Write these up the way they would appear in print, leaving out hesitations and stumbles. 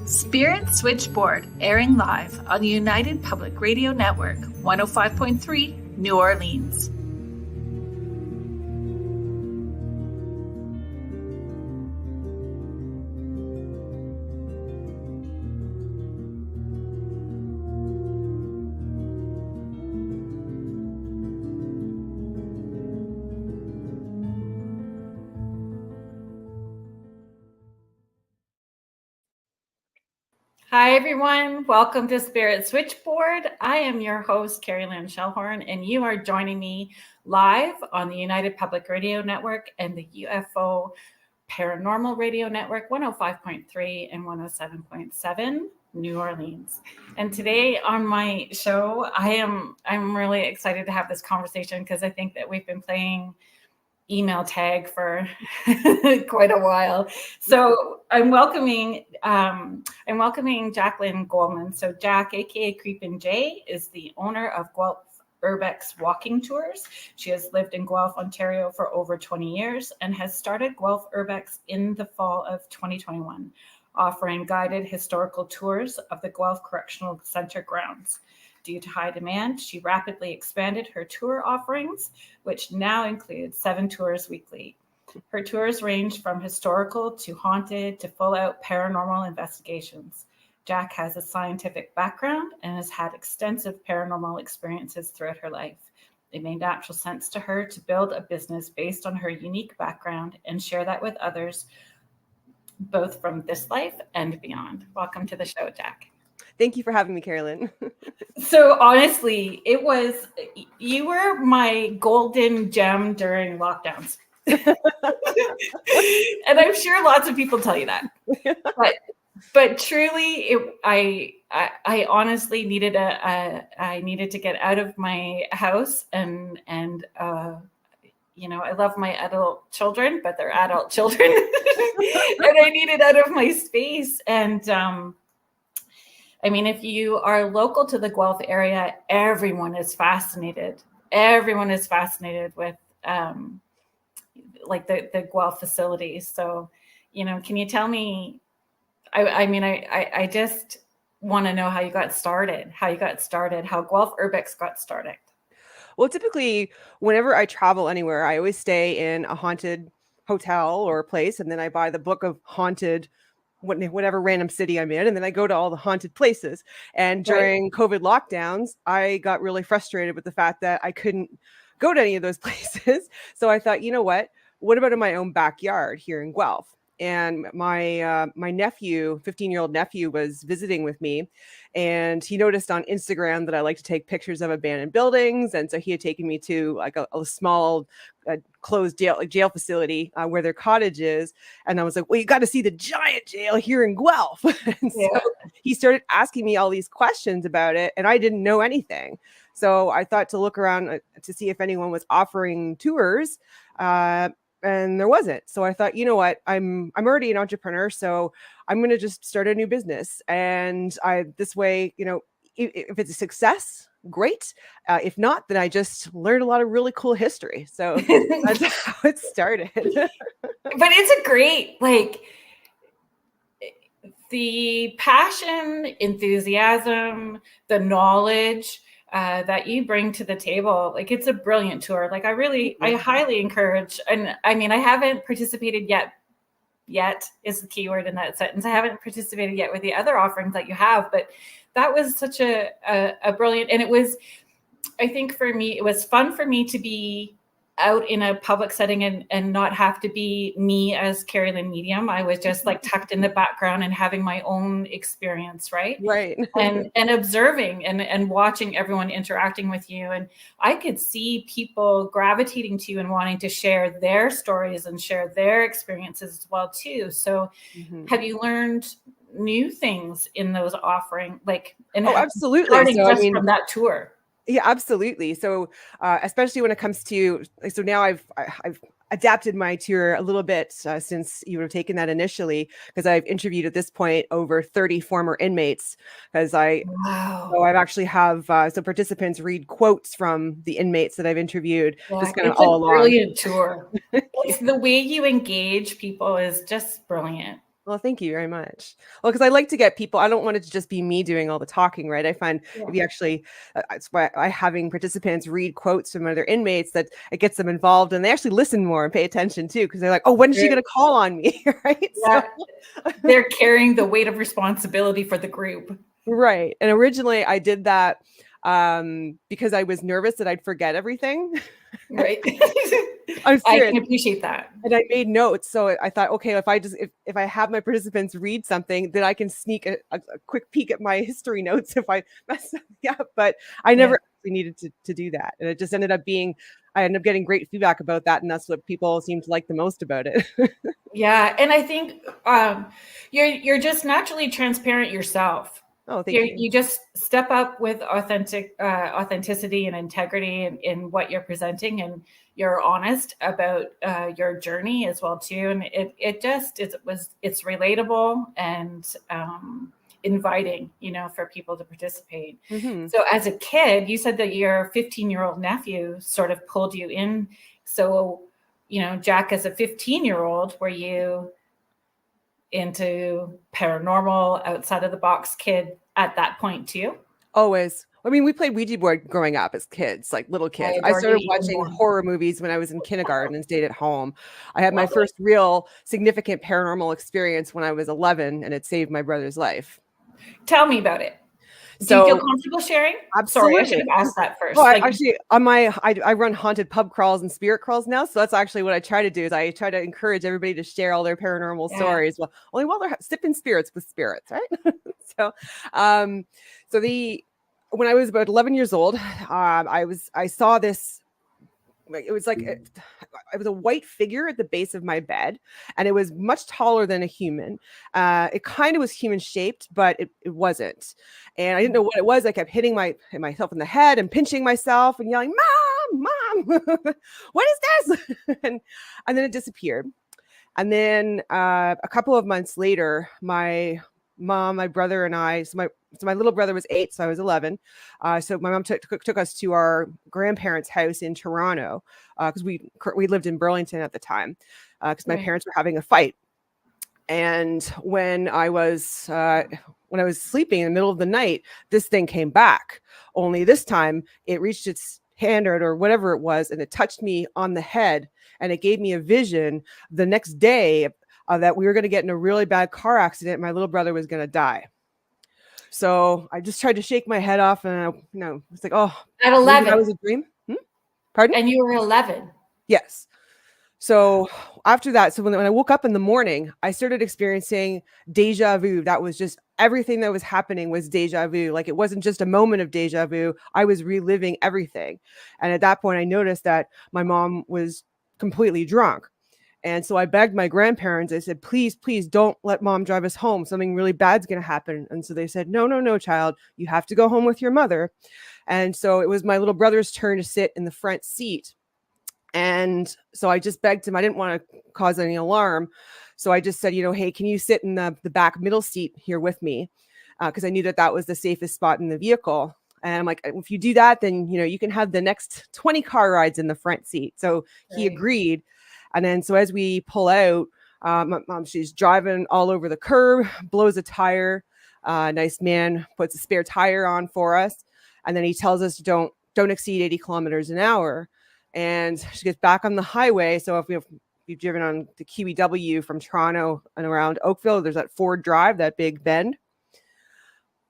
Spirit Switchboard, airing live on the United Public Radio Network, 105.3, New Orleans. Hi, everyone. Welcome to Spirit Switchboard. I am your host, Kerrilynn Shellhorn, and you are joining me live on the United Public Radio Network and the UFO Paranormal Radio Network, 105.3 and 107.7, New Orleans. And today on my show, I'm really excited to have this conversation because I think that we've been playing email tag for quite a while. So I'm welcoming Jaclyn Goldman. So Jac AKA Creepin J is the owner of Guelph Urbex Walking Tours. She has lived in Guelph, Ontario for over 20 years and has started Guelph Urbex in the fall of 2021, offering guided historical tours of the Guelph Correctional Centre Grounds. Due to high demand, she rapidly expanded her tour offerings, which now include 7 tours weekly. Her tours range from historical to haunted to full-out paranormal investigations. Jac has a scientific background and has had extensive paranormal experiences throughout her life. It made natural sense to her to build a business based on her unique background and share that with others, both from this life and beyond. Welcome to the show, Jac. Thank you for having me, Kerrilynn. So honestly, you were my golden gem during lockdowns. And I'm sure lots of people tell you that. But truly, I honestly needed I needed to get out of my house and I love my adult children, but they're adult children. And I needed out of my space. And I mean, if you are local to the Guelph area, everyone is fascinated. Everyone is fascinated with like the Guelph facilities. So, can you tell me, I just want to know how you got started, how Guelph Urbex got started. Well, typically, whenever I travel anywhere, I always stay in a haunted hotel or a place, and then I buy the book of haunted whatever random city I'm in, and then I go to all the haunted places. And during COVID lockdowns, I got really frustrated with the fact that I couldn't go to any of those places. So I thought, what about in my own backyard here in Guelph? And my nephew, 15-year-old nephew, was visiting with me, and he noticed on Instagram that I like to take pictures of abandoned buildings, and so he had taken me to like a small closed jail facility where their cottage is, and I was like, well, you got to see the giant jail here in Guelph. And so he started asking me all these questions about it, and I didn't know anything. So I thought to look around to see if anyone was offering tours. And there wasn't. So I thought, you know what, I'm already an entrepreneur, so I'm going to just start a new business. And this way, if it's a success, great. If not, then I just learned a lot of really cool history. So that's how it started. But it's a great, the passion, enthusiasm, the knowledge that you bring to the table, it's a brilliant tour. I highly encourage, and I mean, I haven't participated yet is the key word in that sentence. I haven't participated yet with the other offerings that you have, but that was such a brilliant, and it was, I think for me, it was fun for me to be out in a public setting and not have to be me as Kerrilynn medium. I was just tucked in the background and having my own experience, right? and observing and watching everyone interacting with you. And I could see people gravitating to you and wanting to share their stories and share their experiences as well too. So have you learned new things in those offerings? Absolutely. Starting from that tour. Yeah, absolutely. So, especially when it comes to, so now I've adapted my tour a little bit since you would have taken that initially, because I've interviewed at this point over 30 former inmates, because so I've actually have, so participants read quotes from the inmates that I've interviewed, just kind of all along. Brilliant tour. The way you engage people is just brilliant. Well, thank you very much. Well, because I like to get people, I don't want it to just be me doing all the talking, right? I find Yeah. if you actually, it's why I having participants read quotes from other inmates that it gets them involved and they actually listen more and pay attention too, because they're like, oh, when is she going to call on me? Right. So, Yeah, they're carrying the weight of responsibility for the group. right. And originally I did that because I was nervous that I'd forget everything. Right. I'm I serious. can appreciate that. And I made notes. So I thought, okay, if I have my participants read something, then I can sneak a quick peek at my history notes if I mess something up. But I Yeah. never actually needed to do that. And it just ended up being, I ended up getting great feedback about that. And that's what people seem to like the most about it. Yeah, and I think you're just naturally transparent yourself. Oh, thank You you. you just step up with authenticity and integrity in what you're presenting, and you're honest about your journey as well too. And it's relatable and inviting, for people to participate. Mm-hmm. So as a kid, you said that your 15-year-old nephew sort of pulled you in. So Jac, as a 15-year-old, were you into paranormal, outside of the box kid at that point too? Always. I mean, we played Ouija board growing up as kids, like little I kids. I adore you started even watching more. horror movies when I was in kindergarten and stayed at home. I had my Love it. first real significant paranormal experience when I was 11, and it saved my brother's life. Tell me about it. Do you feel So comfortable sharing? Sorry, I should absolutely. have asked that Well, first. I Like, actually on my I run haunted pub crawls and spirit crawls now, so that's actually what I try to do is I try to encourage everybody to share all their paranormal yeah, stories. Well, only while they're sipping spirits with spirits, right? so, um, so the when I was about 11 years old, I saw this. Like, it was like it was a white figure at the base of my bed, and it was much taller than a human. It kind of was human shaped, but it wasn't. And I didn't know what it was. I kept hitting myself in the head and pinching myself and yelling, "Mom, mom, what is this?" and then it disappeared. And then a couple of months later, my mom, my brother, and I. So my little brother was 8, so I was 11. So my mom took us to our grandparents' house in Toronto because we lived in Burlington at the time because my right. parents were having a fight. And when I was sleeping in the middle of the night, this thing came back. Only this time, it reached its hand or whatever it was, and it touched me on the head, and it gave me a vision the next day that we were going to get in a really bad car accident. My little brother was going to die. So I just tried to shake my head off, and it's like, oh, At maybe that 11, was a dream. Pardon? and you were 11. Yes. So after that, so when I woke up in the morning, I started experiencing deja vu. That was just everything that was happening was deja vu. Like it wasn't just a moment of deja vu. I was reliving everything. And at that point, I noticed that my mom was completely drunk. And so I begged my grandparents. I said, please, please don't let mom drive us home. Something really bad's going to happen. And so they said, no, no, no, child. You have to go home with your mother. And so it was my little brother's turn to sit in the front seat. And so I just begged him. I didn't want to cause any alarm. So I just said, hey, can you sit in the back middle seat here with me? Because I knew that was the safest spot in the vehicle. And I'm like, if you do that, then, you can have the next 20 car rides in the front seat. So he agreed. And then so as we pull out, my mom, she's driving all over the curb, blows a tire. Nice man puts a spare tire on for us. And then he tells us don't exceed 80 kilometers an hour. And she gets back on the highway. So if you've driven on the QEW from Toronto and around Oakville, there's that Ford Drive, that big bend.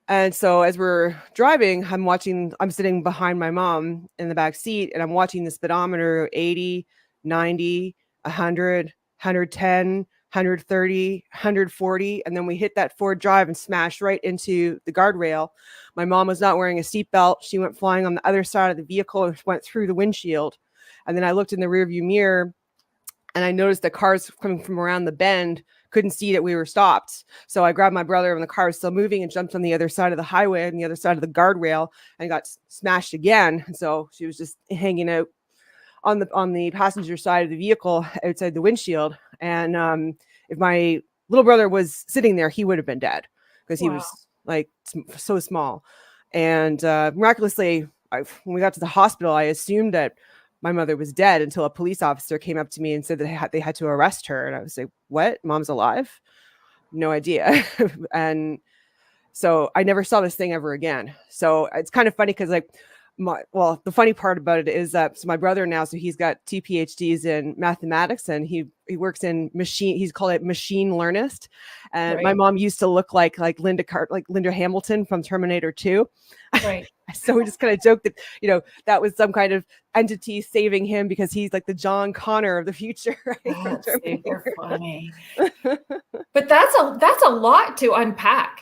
And so as we're driving, I'm sitting behind my mom in the back seat, and I'm watching the speedometer 80, 90, 100, 110, 130, 140. And then we hit that Ford Drive and smashed right into the guardrail. My mom was not wearing a seatbelt. She went flying on the other side of the vehicle and went through the windshield. And then I looked in the rearview mirror and I noticed that cars coming from around the bend couldn't see that we were stopped. So I grabbed my brother when the car was still moving and jumped on the other side of the highway on the other side of the guardrail and got smashed again. And so she was just hanging out on the passenger side of the vehicle outside the windshield. And if my little brother was sitting there, he would have been dead because he was like so small. And miraculously, when we got to the hospital, I assumed that my mother was dead until a police officer came up to me and said that they had to arrest her. And I was like, what? Mom's alive? no idea. And so I never saw this thing ever again. So it's kind of funny because like the funny part about it is that so my brother now, so he's got 2 PhDs in mathematics, and he works in he's called it machine learnist. And my mom used to look like Linda Hamilton from Terminator 2. Right. So we just kind of joked that, that was some kind of entity saving him because he's like the John Connor of the future. Right? That's super funny. But that's a lot to unpack.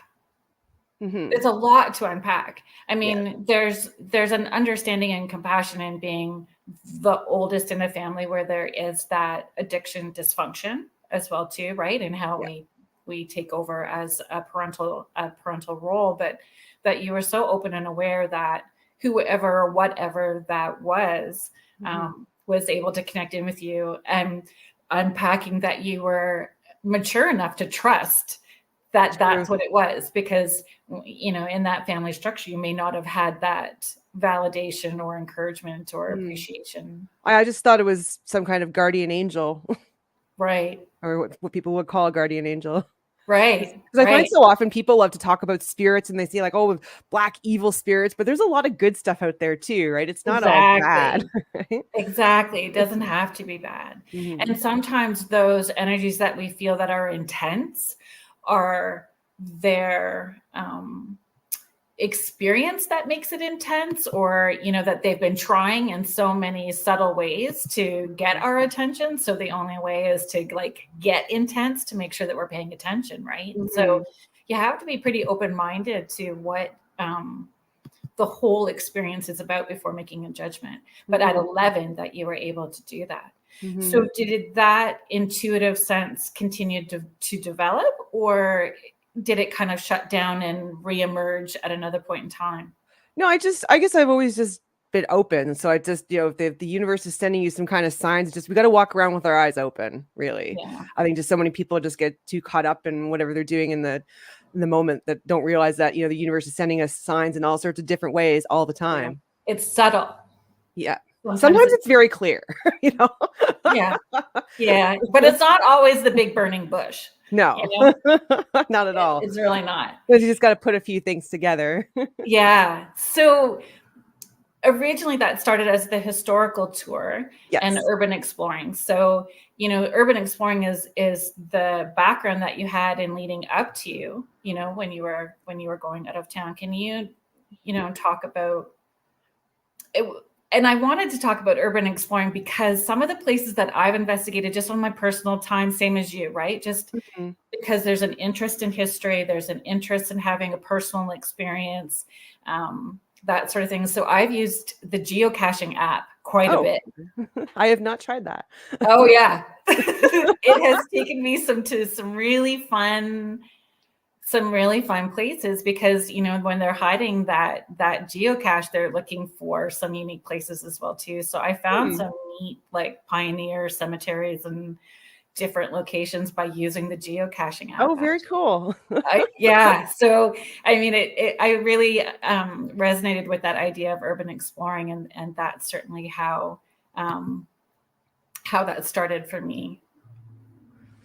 Mm-hmm. It's a lot to unpack. I mean, there's an understanding and compassion in being the oldest in the family where there is that addiction dysfunction as well too, right? And how we take over as a parental role, but that you were so open and aware that whoever or whatever that was able to connect in with you, and unpacking that you were mature enough to trust that that's what it was, because, in that family structure, you may not have had that validation or encouragement or appreciation. I just thought it was some kind of guardian angel. Right. Or what people would call a guardian angel. Right. Because I find so often people love to talk about spirits and they say like, oh, black evil spirits, but there's a lot of good stuff out there too, right? It's not all bad. Right? Exactly. It doesn't have to be bad. Mm-hmm. And sometimes those energies that we feel that are intense are their experience that makes it intense, or that they've been trying in so many subtle ways to get our attention, so the only way is to like get intense to make sure that we're paying attention, right? And so you have to be pretty open-minded to what the whole experience is about before making a judgment. But at 11 that you were able to do that. So did that intuitive sense continue to develop, or did it kind of shut down and reemerge at another point in time? No, I guess I've always just been open. So I just, if the universe is sending you some kind of signs, we got to walk around with our eyes open, really. Yeah. I think just so many people just get too caught up in whatever they're doing in the moment that don't realize that, the universe is sending us signs in all sorts of different ways all the time. Yeah. It's subtle. Yeah. Sometimes it's very clear, Yeah. Yeah. But it's not always the big burning bush. No, not at all. It's really not. Because you just got to put a few things together. Yeah. So originally that started as the historical tour and urban exploring. So, urban exploring is the background that you had in leading up to, when you were going out of town. Can you, talk about it? And I wanted to talk about urban exploring because some of the places that I've investigated just on my personal time, same as you, right? Just because there's an interest in history, there's an interest in having a personal experience, that sort of thing. So I've used the geocaching app quite a bit. I have not tried that. Oh yeah. It has taken me to some really fun places, because when they're hiding that geocache, they're looking for some unique places as well too. So I found some neat like pioneer cemeteries and different locations by using the geocaching app. Oh, very cool. Yeah. So I mean, I really resonated with that idea of urban exploring, and that's certainly how that started for me.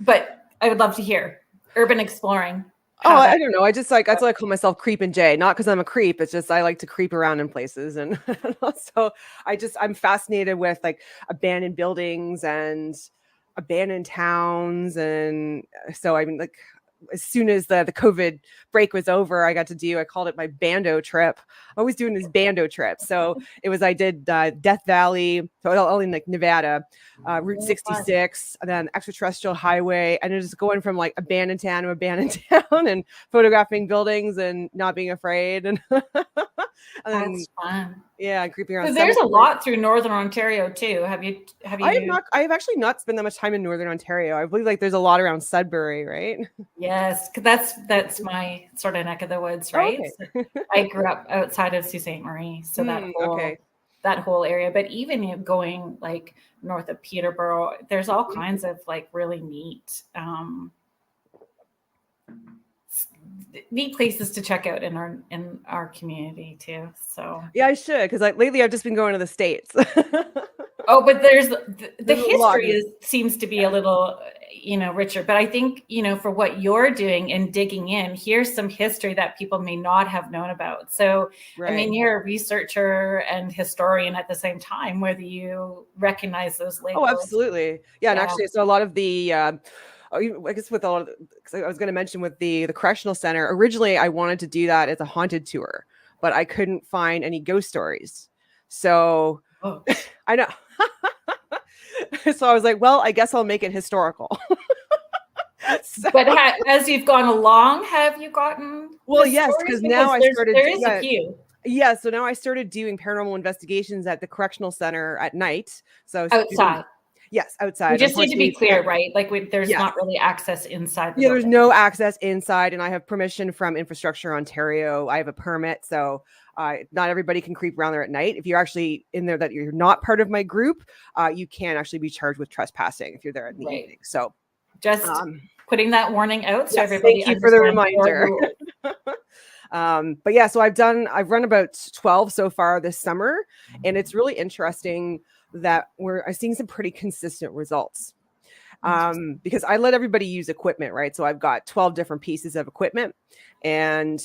But I would love to hear urban exploring. I don't know. That's why I call myself Creepin J, not because I'm a creep. It's just I like to creep around in places, and so I'm fascinated with like abandoned buildings and abandoned towns, and so I mean, like as soon as the COVID break was over, I called it my bando trip. I'm always doing this bando trip. So I did Death Valley, so all in like Nevada, Route 66, and then extraterrestrial highway, and just going from like abandoned town to abandoned town and photographing buildings and not being afraid. And that's fun. Yeah, and creeping around. So there's a lot through Northern Ontario too. Have you? I have actually not spent that much time in Northern Ontario. I believe like there's a lot around Sudbury, right? Yes, that's my sort of neck of the woods, right? Okay. So I grew up outside of Sault Ste. Marie, so that whole area. But even going like north of Peterborough, there's all kinds of like really neat places to check out in our community too. So yeah, I should, because like lately I've just been going to the States. Oh, but there's the history seems to be a little, richer. But I think, for what you're doing and digging in, here's some history that people may not have known about. So, Right. I mean, you're a researcher and historian at the same time, whether you recognize those labels. Oh, absolutely. Yeah. And actually, so a lot of the, I guess with all of because I was going to mention with the correctional center, originally I wanted to do that as a haunted tour, but I couldn't find any ghost stories. So I know. So I was like, well, I guess I'll make it historical. But as you've gone along, have you gotten? Well, yes, because now I started. There is a few. Yeah, so now I started doing paranormal investigations at the correctional center at night. So outside. Yes, outside. We just need to be clear, right? Like there's not really access inside. There's no access inside, and I have permission from Infrastructure Ontario. I have a permit, so not everybody can creep around there at night. If you're actually in there that you're not part of my group, you can actually be charged with trespassing if you're there in the evening. So just putting that warning out so everybody. Thank you for the reminder. But yeah, so I've run about 12 so far this summer, and it's really interesting that I'm seeing some pretty consistent results. Because I let everybody use equipment, right? So I've got 12 different pieces of equipment, and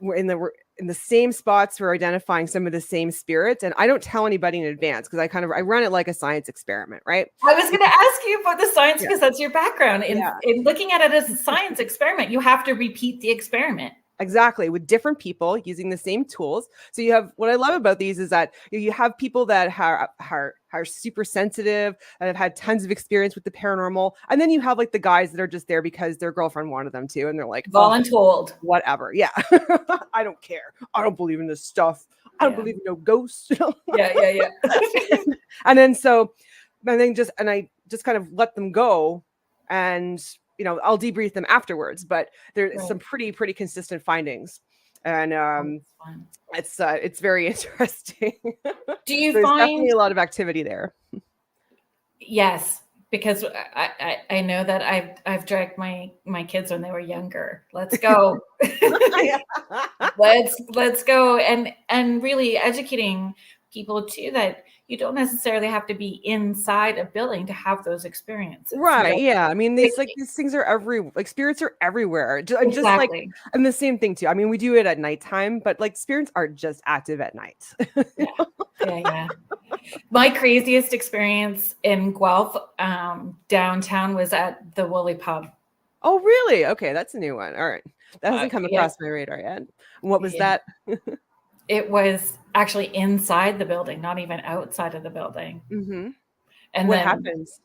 we're in the same spots. We're identifying some of the same spirits, and I don't tell anybody in advance because I run it like a science experiment, right? I was going to ask you about the science because that's your background. In looking at it as a science experiment, you have to repeat the experiment. Exactly, with different people using the same tools. So you have, what I love about these is that you have people that are super sensitive, that have had tons of experience with the paranormal, and then you have like the guys that are just there because their girlfriend wanted them to, and they're like, voluntold, whatever. Yeah, I don't care. I don't believe in this stuff. I don't believe in no ghosts. Yeah. And I just kind of let them go, and I'll debrief them afterwards, but there's some pretty consistent findings, and it's very interesting. Do you There's find definitely a lot of activity there? Yes, because I know that I've dragged my kids when they were younger. Let's go. Let's go, and really educating people too that you don't necessarily have to be inside a building to have those experiences. Right. Yeah. I mean, these things are spirits are everywhere. Exactly. Just like, and the same thing too. I mean, we do it at nighttime, but like spirits are just active at night. Yeah. My craziest experience in Guelph downtown was at the Woolly Pub. Oh, really? Okay. That's a new one. All right. That hasn't come across my radar yet. What was that? It was actually inside the building, not even outside of the building. Mm-hmm. And what happens?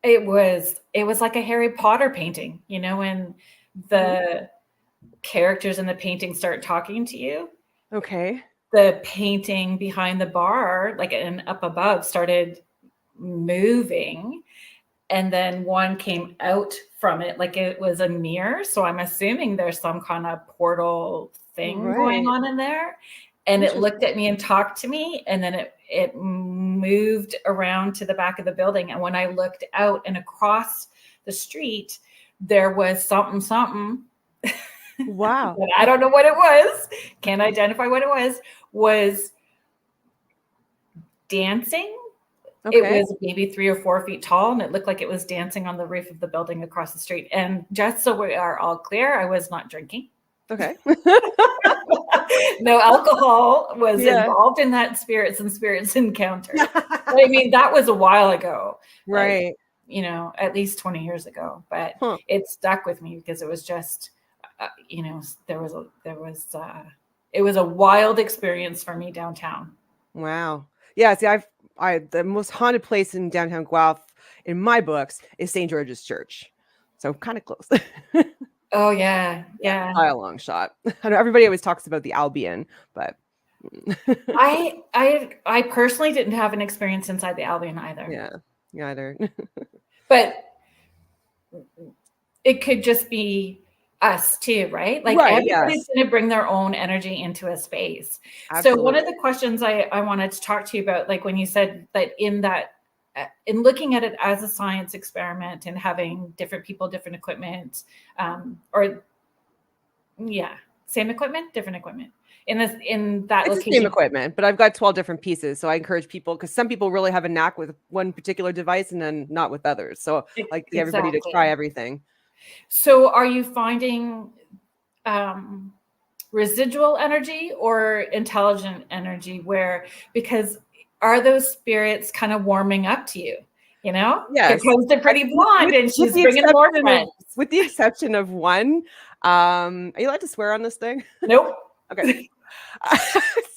It was like a Harry Potter painting, when the characters in the painting start talking to you. Okay. The painting behind the bar, and up above, started moving. And then one came out from it like it was a mirror. So I'm assuming there's some kind of portal thing going on in there. And it looked at me and talked to me. And then it moved around to the back of the building. And when I looked out and across the street, there was something. Wow. I don't know what it was. Can't identify what it was dancing. Okay. It was maybe 3 or 4 feet tall, and it looked like it was dancing on the roof of the building across the street. And just so we are all clear, I was not drinking. Okay. No alcohol was involved in that spirits encounter. I mean, that was a while ago. Right. At least 20 years ago. But it stuck with me because it was just, it was a wild experience for me downtown. Wow. Yeah. See, the most haunted place in downtown Guelph in my books is St. George's Church. So kind of close. Oh yeah. By a long shot. I know everybody always talks about the Albion, but I personally didn't have an experience inside the Albion either. Yeah, neither. But it could just be us too, right? Everybody's going to bring their own energy into a space. Absolutely. So one of the questions I wanted to talk to you about, when you said that in looking at it as a science experiment and having different people, different equipment, same equipment, different equipment. in that It's the same location? equipment, but I've got 12 different pieces. So I encourage people, because some people really have a knack with one particular device and then not with others. So like everybody to try Exactly. everything. So are you finding residual energy or intelligent energy, because are those spirits kind of warming up to you? Here Yes. comes the pretty blonde and With she's the bringing more exception of friends. with the exception of one. Are you allowed to swear on this thing? Nope. Okay.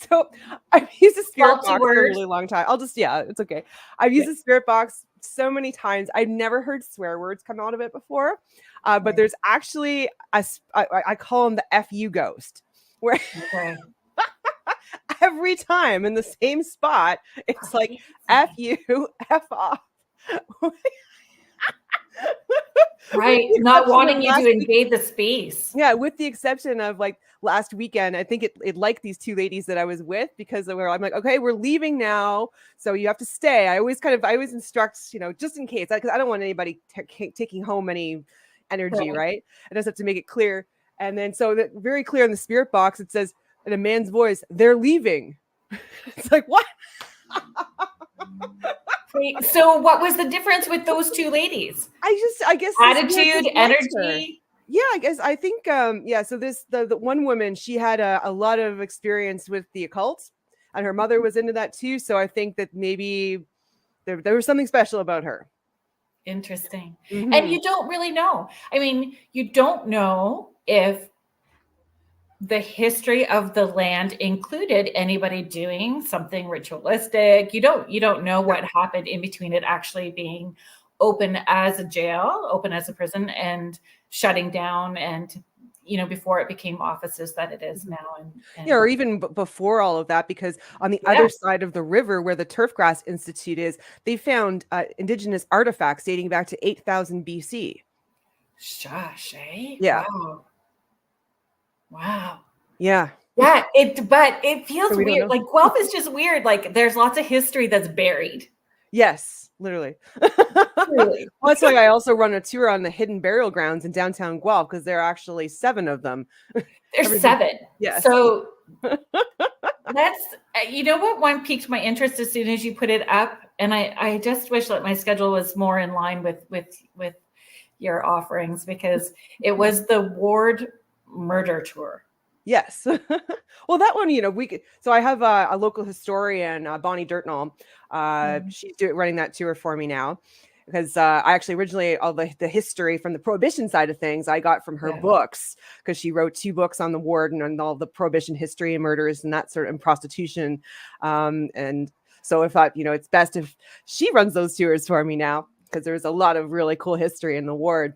So I've used a spirit Salty box for a words. really long time. It's okay. I've used a spirit box so many times. I've never heard swear words come out of it before. But there's actually I call them the FU ghost, where Okay. every time in the same spot, it's like F you, F off. Right. Not wanting you to invade the space. Yeah, with the exception of like last weekend, I think it liked these two ladies that I was with, because I'm like, okay, we're leaving now, so you have to stay. I always instruct, just in case, because I don't want anybody taking home any energy, right? I just have to make it clear. And then so that very clear in the spirit box, it says in a man's voice, "They're leaving." It's like, what? So what was the difference with those two ladies? I guess attitude, energy. Yeah, I think so the one woman, she had a lot of experience with the occult, and her mother was into that too, so I think that maybe there was something special about her. Interesting. And you don't really know. I mean, you don't know if the history of the land included anybody doing something ritualistic. You don't know what happened in between it actually being open as a jail, open as a prison, and shutting down, and before it became offices that it is now. And or even before all of that, because on the other side of the river where the Turfgrass Institute is, they found indigenous artifacts dating back to 8,000 BC. Shush, eh? Yeah. Wow. Yeah. Yeah, but it feels weird. Like Guelph is just weird. Like there's lots of history that's buried. Yes, literally. Truly. Well, that's why I also run a tour on the hidden burial grounds in downtown Guelph, because there are actually 7 of them. There's 7. Yes. So that's, what one piqued my interest as soon as you put it up, and I just wish that my schedule was more in line with your offerings, because it was the ward murder tour. Yes. Well, that one, so I have a local historian, Bonnie Dirtnall. She's running that tour for me now, because I actually originally, all the history from the Prohibition side of things, I got from her books, because she wrote 2 books on the ward and all the Prohibition history and murders and that sort of, and prostitution. And so I thought, it's best if she runs those tours for me now, because there's a lot of really cool history in the ward.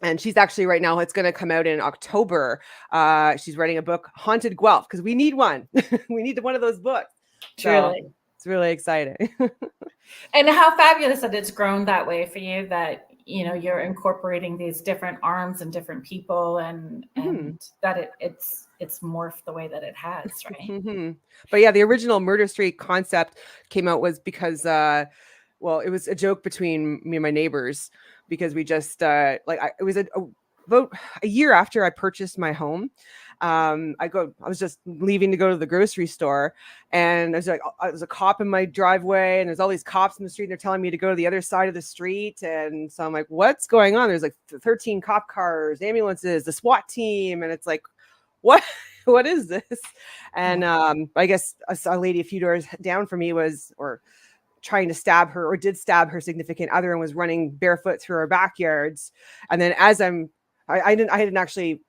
And she's actually right now, it's going to come out in October. She's writing a book, Haunted Guelph, because we need one. We need one of those books. Truly. So it's really exciting. And how fabulous that it's grown that way for you, that, you're incorporating these different arms and different people, and that it's morphed the way that it has, right? But yeah, the original Murder Street concept came out was because, it was a joke between me and my neighbors, because we just it was about a year after I purchased my home. I was just leaving to go to the grocery store, and there's a cop in my driveway, and there's all these cops in the street, and they're telling me to go to the other side of the street. And so I'm like, what's going on? There's like 13 cop cars, ambulances, the SWAT team. And it's like, what is this? And I guess a lady a few doors down from me was trying to stab her, or did stab her significant other, and was running barefoot through our backyards. And then as I didn't actually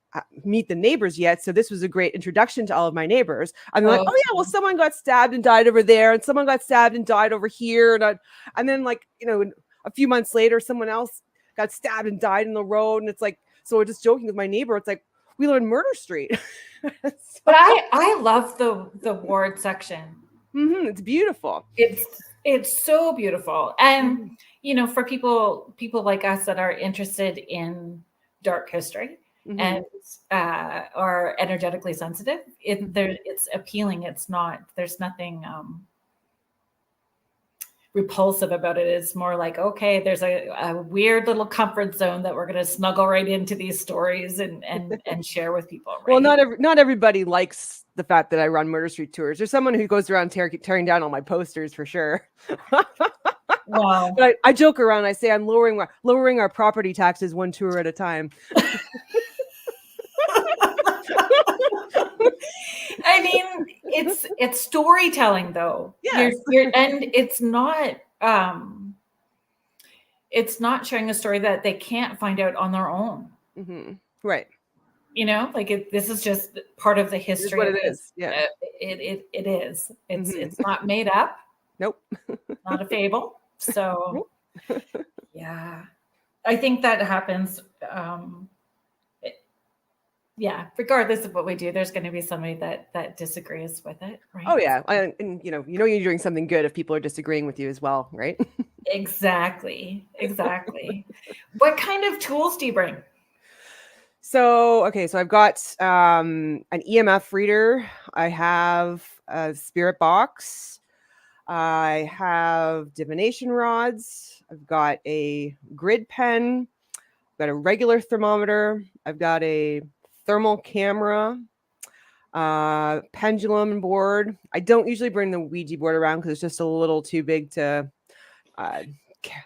meet the neighbors yet, so this was a great introduction to all of my neighbors. I'm like, oh yeah, well, someone got stabbed and died over there, and someone got stabbed and died over here, and then a few months later, someone else got stabbed and died in the road. And it's like, so we're just joking with my neighbor, it's like, we live in Murder Street. But I love the ward section. It's beautiful. It's so beautiful. And for people like us that are interested in dark history and are energetically sensitive, it's appealing. There's nothing repulsive about it. It's more like, okay, there's a weird little comfort zone that we're going to snuggle right into these stories and share with people, right? Well, not everybody likes the fact that I run murder street tours. There's someone who goes around tearing down all my posters for sure. Wow. But I joke around. I say I'm lowering our property taxes one tour at a time. I mean, it's storytelling though. Yes. And it's not sharing a story that they can't find out on their own. Mm-hmm. Right. Like this is just part of the history. What it is. Yeah. It is. It's Mm-hmm. not made up. Nope. Not a fable. So nope. yeah, I think that happens. Yeah, regardless of what we do, there's going to be somebody that disagrees with it, right? Oh yeah, and you're doing something good if people are disagreeing with you as well, right? Exactly. What kind of tools do you bring? So I've got an EMF reader. I have a spirit box. I have divination rods. I've got a grid pen. I've got a regular thermometer. I've got a thermal camera, pendulum board. I don't usually bring the Ouija board around because it's just a little too big to carry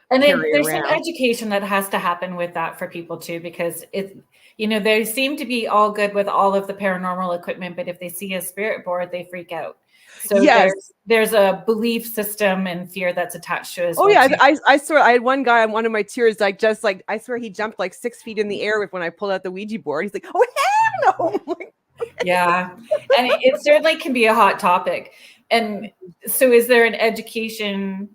there's around. some education that has to happen with that for people too, because they seem to be all good with all of the paranormal equipment, but if they see a spirit board, they freak out. So yes. there's a belief system and fear that's attached to it. Oh yeah, I swear I had one guy on one of my tours I swear he jumped like 6 feet in the air when I pulled out the Ouija board. He's like, oh hell no! Yeah, and it certainly can be a hot topic. And so, is there an education?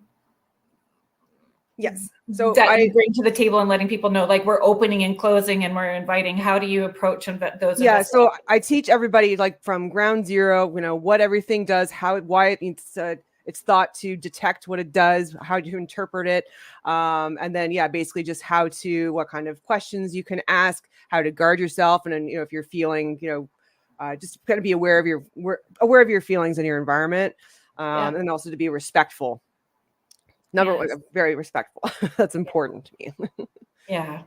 Yes. So that you bring to the table and letting people know, like, we're opening and closing and we're inviting. How do you approach those? Yeah. So I teach everybody, like, from ground zero, what everything does, why it's thought to detect what it does, how to interpret it. And then, basically just what kind of questions you can ask, how to guard yourself. And then, if you're feeling, just kind of be aware of your feelings in your environment. And also to be respectful. Number one, very respectful. That's important to me. Yeah.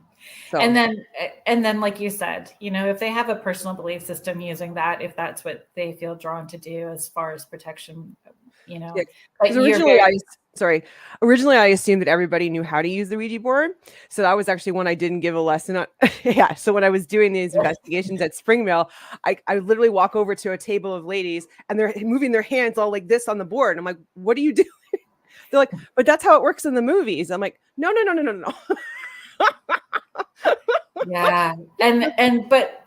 So. And then, like you said, if they have a personal belief system using that, if that's what they feel drawn to do as far as protection, Originally I assumed that everybody knew how to use the Ouija board. So that was actually one I didn't give a lesson on. Yeah. So when I was doing these investigations at Springmill, I literally walk over to a table of ladies and they're moving their hands all like this on the board. And I'm like, what are you doing? They're like, but that's how it works in the movies. I'm like, no. Yeah. But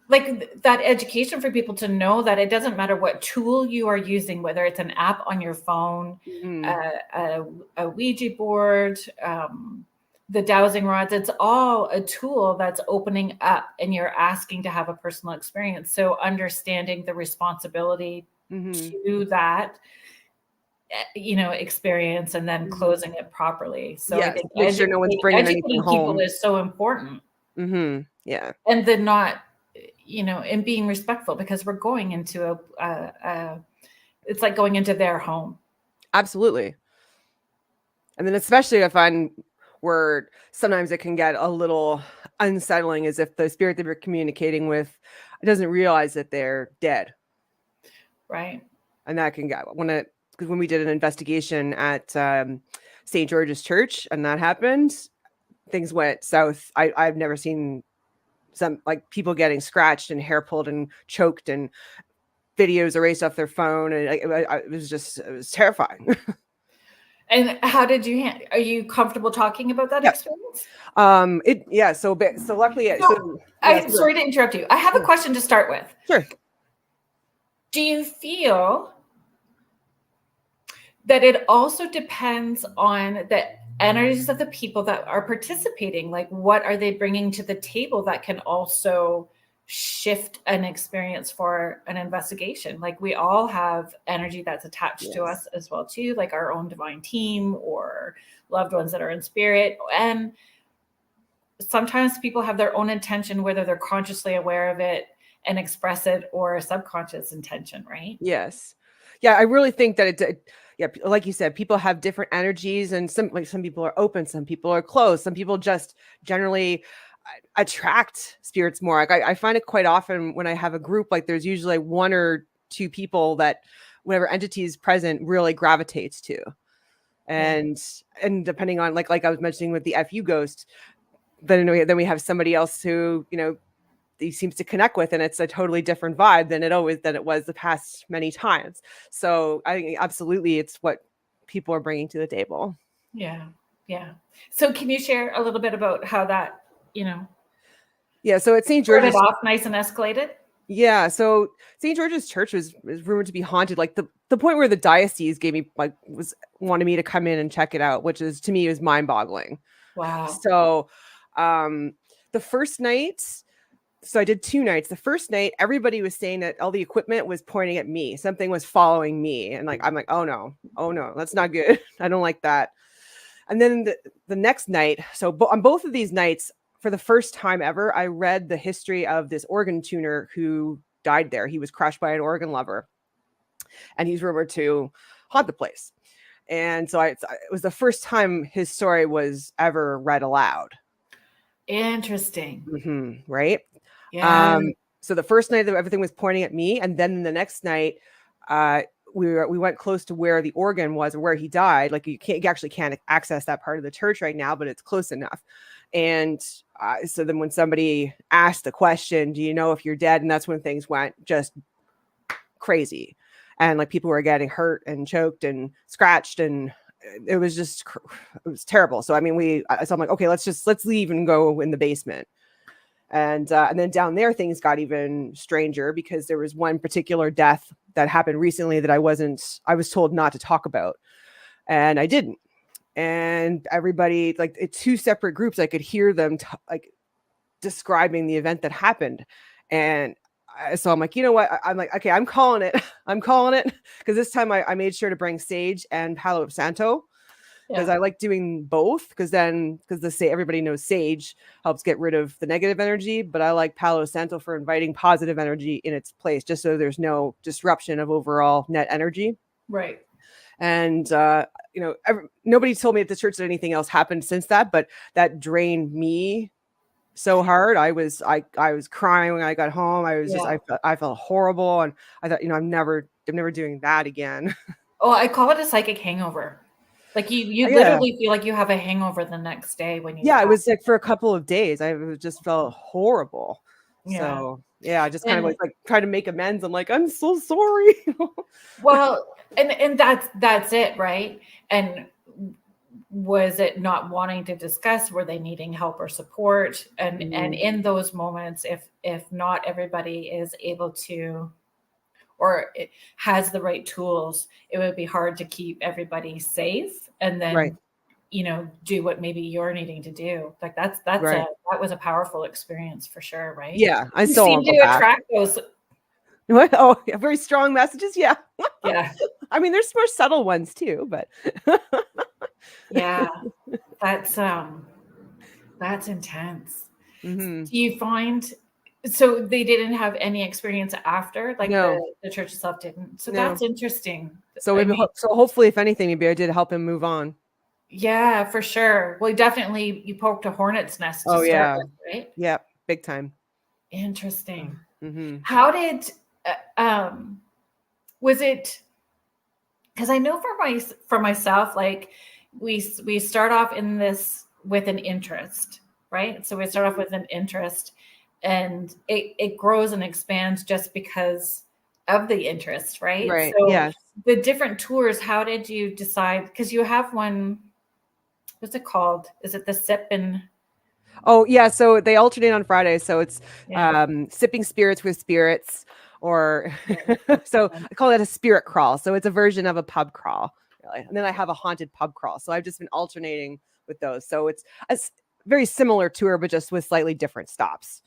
like that education for people to know that it doesn't matter what tool you are using, whether it's an app on your phone, a Ouija board, the dowsing rods, it's all a tool that's opening up and you're asking to have a personal experience. So understanding the responsibility to that, experience and then closing it properly. So I think make sure no one's bringing anything home. People is so important. Yeah. And then not, and being respectful, because we're going into it's like going into their home. Absolutely. And then especially I find where sometimes it can get a little unsettling is if the spirit that we're communicating with doesn't realize that they're dead. Right. And that can get because when we did an investigation at St. George's Church and that happened, things went south. I've never seen some like people getting scratched and hair pulled and choked and videos erased off their phone. And it was terrifying. And how did you are you comfortable talking about that experience? So luckily, sorry to interrupt you. I have a question to start with. Sure. Do you feel that it also depends on the energies of the people that are participating? Like, what are they bringing to the table that can also shift an experience for an investigation? Like, we all have energy that's attached to us as well too, like our own divine team or loved ones that are in spirit. And sometimes people have their own intention, whether they're consciously aware of it and express it or a subconscious intention, right? Yes. Yeah, I really think that like you said, people have different energies, and some people are open, some people are closed, some people just generally attract spirits more. Like I find it quite often when I have a group, like there's usually one or two people that whatever entity is present really gravitates to. And depending on like I was mentioning with the FU ghost, then we have somebody else who, he seems to connect with, and it's a totally different vibe than it was the past many times. So I think absolutely it's what people are bringing to the table. Yeah. So can you share a little bit about how that, Yeah, so at St. George's, started off nice and escalated? yeah, so St. George's Church was rumored to be haunted, like the point where the diocese gave me wanted me to come in and check it out, which is to me was mind-boggling. Wow. So the first night, so I did 2 nights. The first night, everybody was saying that all the equipment was pointing at me. Something was following me. And I'm like, oh no, that's not good. I don't like that. And then the next night, so on both of these nights, for the first time ever, I read the history of this organ tuner who died there. He was crushed by an organ lover, and he's rumored to haunt the place. And so it was the first time his story was ever read aloud. Interesting. Mm-hmm, right? Yeah. So the first night everything was pointing at me, and then the next night, we went close to where the organ was, or where he died. Like you actually can't access that part of the church right now, but it's close enough. And so then when somebody asked the question, do you know if you're dead? And that's when things went just crazy. And like people were getting hurt and choked and scratched, and it was terrible. So, I mean, so I'm like, okay, let's leave and go in the basement. And then down there, things got even stranger because there was one particular death that happened recently that I was told not to talk about, and I didn't. And everybody, like 2 separate groups, I could hear them describing the event that happened. And so I'm like, you know what? I'm like, okay, I'm calling it. Because this time I made sure to bring sage and Palo Santo, because I like doing both. Because everybody knows sage helps get rid of the negative energy, but I like Palo Santo for inviting positive energy in its place, just so there's no disruption of overall net energy. Right. And nobody told me at the church that anything else happened since that, but that drained me so hard. I was crying when I got home. I felt horrible, and I thought, I'm never doing that again. Oh, I call it a psychic hangover. Like you literally feel like you have a hangover the next day when you. Yeah, it was like for a couple of days. I just felt horrible. Yeah. So yeah, I just kind of like try to make amends. I'm like, I'm so sorry. Well, and that's it, right? And was it not wanting to discuss? Were they needing help or support? And in those moments, if not everybody is able to, or it has the right tools, it would be hard to keep everybody safe, and then right. Do what maybe you're needing to do. Like that was a powerful experience for sure, right? Yeah, I still seem to attract those. Oh, yeah, very strong messages. Yeah. Yeah. I mean, there's more subtle ones too, but yeah, that's intense. Mm-hmm. Do you find so they didn't have any experience after, like no. the church itself didn't? So No. that's interesting. So hopefully, if anything, maybe I did help him move on. Yeah, for sure. Well, definitely you poked a hornet's nest. Oh yeah, with, right? Yeah, big time. Interesting. Mm-hmm. How did was it? Because I know for myself, like we start off in this with an interest, right? So we start off with an interest, and it grows and expands just because of the interest, right? Right. So yes. The different tours, how did you decide? Because you have one. What's it called? Is it the sip and? Oh yeah, so they alternate on Friday. So it's sipping spirits with spirits, or so I call it a spirit crawl. So it's a version of a pub crawl, really. And then I have a haunted pub crawl. So I've just been alternating with those. So it's a very similar tour, but just with slightly different stops.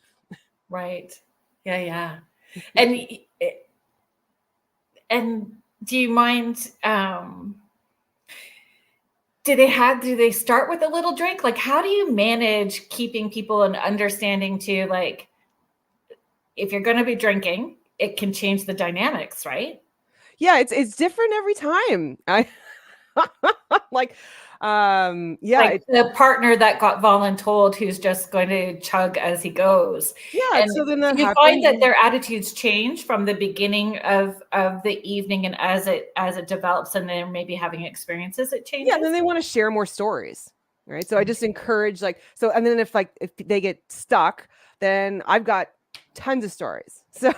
Right. Yeah. And do you mind? Do they start with a little drink? Like, how do you manage keeping people and understanding to, like, if you're going to be drinking, it can change the dynamics, right? Yeah, it's different every time. Yeah, Like the partner that got voluntold who's just going to chug as he goes. yeah. And So then do that you find happens. that their attitudes change from the beginning of the evening, and as it develops and they're maybe having experiences, it Yeah, and then changes? they want to share more stories, right? So I just encourage so, and then if they get stuck, then I've got tons of stories. So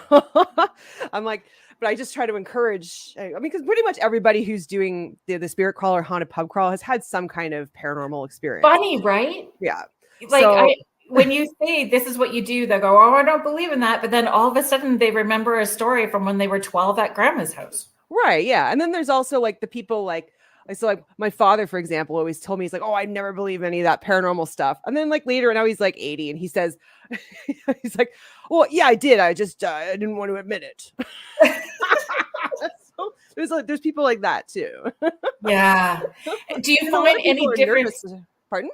I'm like, but I just try to encourage. I mean, because pretty much everybody who's doing the spirit crawl or haunted pub crawl has had some kind of paranormal experience. Funny, right? Yeah. Like So when you say this is what you do, they go, "Oh, I don't believe in that," but then all of a sudden they remember a story from when they were 12 at grandma's house. right, yeah. And then there's also like the people like my father, for example, always told me, he's like, oh, I never believe any of that paranormal stuff. And then like later, now he's like 80 and he says, he's like, well, yeah, I did. I just I didn't want to admit it. So there's people like that too. Yeah. Do you And a lot find of any people are difference? nervous. Pardon?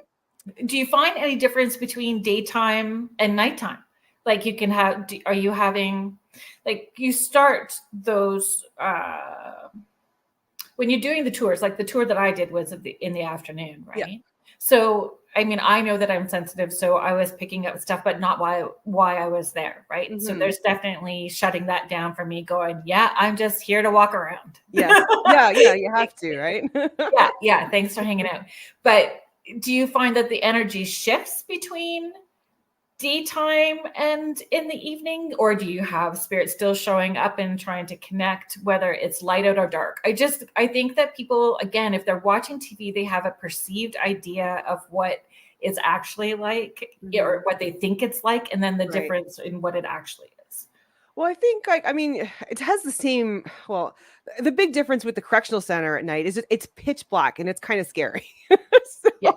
Do you find any difference between daytime and nighttime? Like you can have, are you having, like you start those, when you're doing the tours, like the tour that I did was in the afternoon, Yeah. right? So, I mean, I know that I'm sensitive, so I was picking up stuff, but not why I was there, right? So Mhm. there's definitely shutting that down for me, going, yeah, I'm just here to walk around. Yes. Yeah. Yeah. You have to, right? Yeah. Thanks for hanging out. But do you find that the energy shifts between daytime and in the evening, or do you have spirits still showing up and trying to connect, whether it's light out or dark? I think that people, again, if they're watching TV, they have a perceived idea of what it's actually like, or what they think it's like, and then the Right. difference in what it actually is. Well, I think I mean, it has the same. Well, the big difference with the correctional center at night is it's pitch black and it's kind of scary. So, Yeah.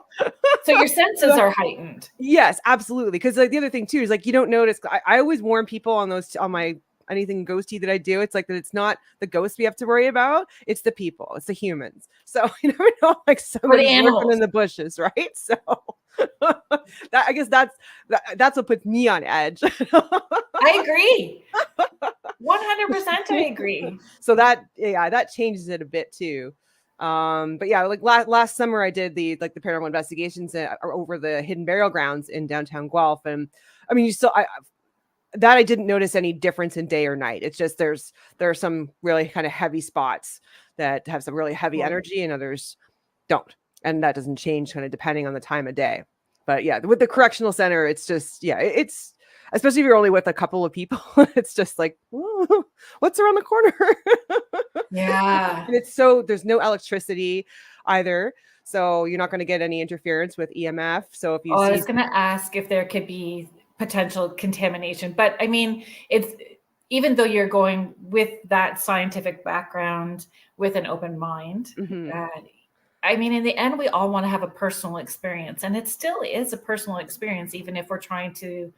So your senses are heightened. yes, absolutely. Because like the other thing too is like you don't notice. I always warn people on those on my anything ghosty that I do. It's like that. It's not the ghosts we have to worry about. It's the people. It's the humans. So you never know, like somebody's lurking animals. in the bushes, right? So that I guess that's what puts me on edge. I agree. 100% I agree. So that changes it a bit too. But yeah, like last summer I did the paranormal investigations over the hidden burial grounds in downtown Guelph, and I mean I didn't notice any difference in day or night. It's just there are some really kind of heavy spots that have some really heavy energy and others don't, and that doesn't change kind of depending on the time of day. But yeah, with the correctional center, it's just it's especially if you're only with a couple of people, it's just like, what's around the corner? Yeah. And there's no electricity either. So you're not going to get any interference with EMF. So if you I was going to ask if there could be potential contamination, but I mean, it's, even though you're going with that scientific background with an open mind, I mean, in the end, we all want to have a personal experience, and it still is a personal experience, even if we're trying to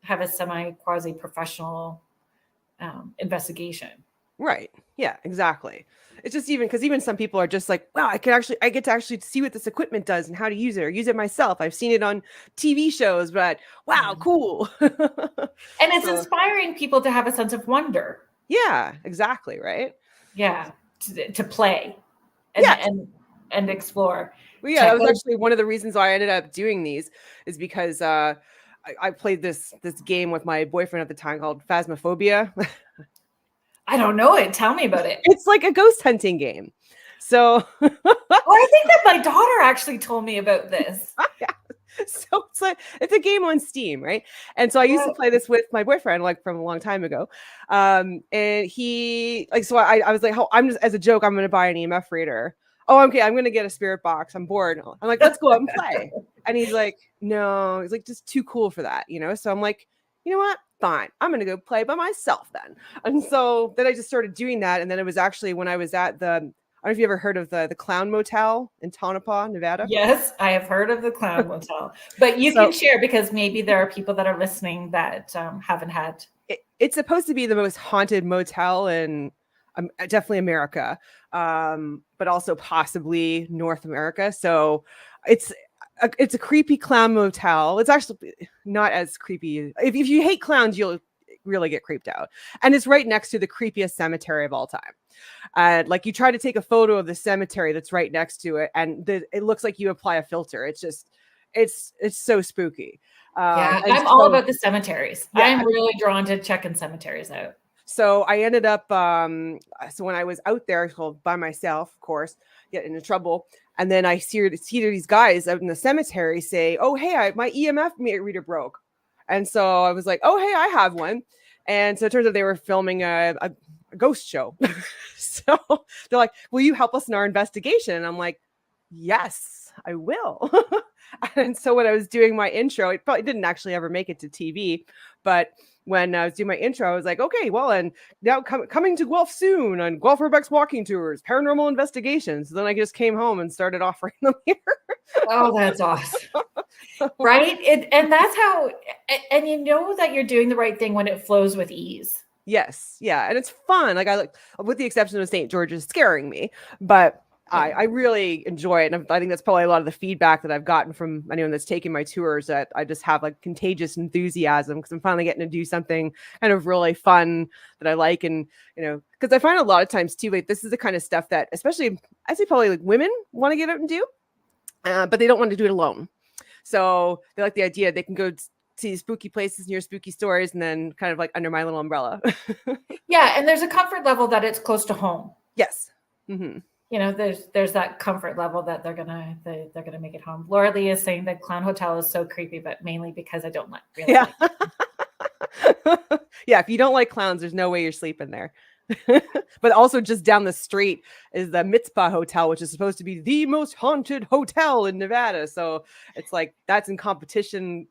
have a quasi professional investigation. Right. Yeah, exactly. It's just even some people are just like, wow, I get to actually see what this equipment does and how to use it or use it myself. I've seen it on TV shows, but wow, cool. And it's inspiring people to have a sense of wonder. Yeah, exactly. Right. Yeah. To play and explore. Well, yeah, that was actually one of the reasons why I ended up doing these is because I played this game with my boyfriend at the time called Phasmophobia. I don't know it. Tell me about it. It's like a ghost hunting game. So I think that my daughter actually told me about this. Yeah. So it's a game on Steam, right? And so I used to play this with my boyfriend like from a long time ago. And he so I was like, I'm just, as a joke, I'm gonna buy an EMF reader. Oh, okay, I'm gonna get a spirit box. I'm bored. I'm like, let's go out and play. And he's like, no, he's like, just too cool for that, So I'm like, you know what? Fine. I'm going to go play by myself then. And so then I just started doing that. And then it was actually when I was at I don't know if you ever heard of the Clown Motel in Tonopah, Nevada. Yes, I have heard of the Clown Motel, but you can share because maybe there are people that are listening that haven't had. It's supposed to be the most haunted motel in definitely America, but also possibly North America. So it's a creepy clown motel. It's actually not as creepy. If you hate clowns, you'll really get creeped out. And it's right next to the creepiest cemetery of all time. Like you try to take a photo of the cemetery that's right next to it, and it looks like you apply a filter. It's just, it's so spooky. Yeah, And I'm all so, about the cemeteries. yeah, I'm really drawn to checking cemeteries out. so I ended up, so when I was out there, so by myself, of course, getting into trouble. And then I see these guys out in the cemetery say, "Oh, hey, my EMF reader broke." And so I was like, "Oh, hey, I have one." And so it turns out they were filming a ghost show. So they're like, "Will you help us in our investigation?" And I'm like, "Yes, I will." And so when I was doing my intro, it probably didn't actually ever make it to TV, but when I was doing my intro, I was like, "Okay, well, and now coming to Guelph soon on Guelph Urbex Walking Tours, Paranormal Investigations." So then I just came home and started offering them here. Oh, that's awesome. Right? And that's how, and you know that you're doing the right thing when it flows with ease. Yes, yeah, and it's fun. Like, I like, with the exception of St. George's scaring me, but I really enjoy it, and I think that's probably a lot of the feedback that I've gotten from anyone that's taken my tours, that I just have like contagious enthusiasm because I'm finally getting to do something kind of really fun that I like. And because I find a lot of times too, like, this is the kind of stuff that, especially I say probably like women want to get out and do, but they don't want to do it alone. So they like the idea they can go see spooky places near spooky stories and then kind of like under my little umbrella. Yeah, and there's a comfort level that it's close to home. Yes. Mm-hmm. There's that comfort level that they're gonna make it home. Laura Lee is saying that Clown Hotel is so creepy, but mainly because I don't really like it. Yeah, if you don't like clowns, there's no way you're sleeping there. But also just down the street is the Mitzpah Hotel, which is supposed to be the most haunted hotel in Nevada. So it's like that's in competition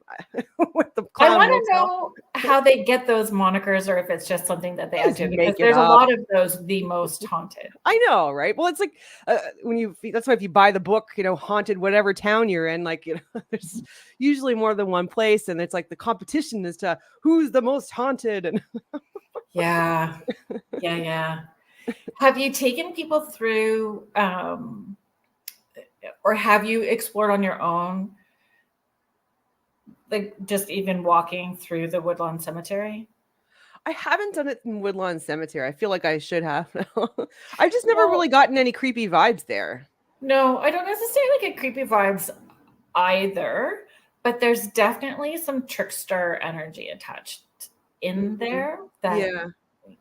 with the Clown I want Hotel. to know how they get those monikers, or if it's just something that they add to it, because make it there's a up. lot of those, the most haunted. I know, right? Well, it's like that's why if you buy the book, haunted whatever town you're in, like, there's usually more than one place, and it's like the competition as to who's the most haunted. And Yeah. Have you taken people through, or have you explored on your own, like just even walking through the Woodlawn Cemetery? I haven't done it in Woodlawn Cemetery. I feel like I should have. I've just never really gotten any creepy vibes there. No, I don't necessarily get creepy vibes either, but there's definitely some trickster energy attached in there. That,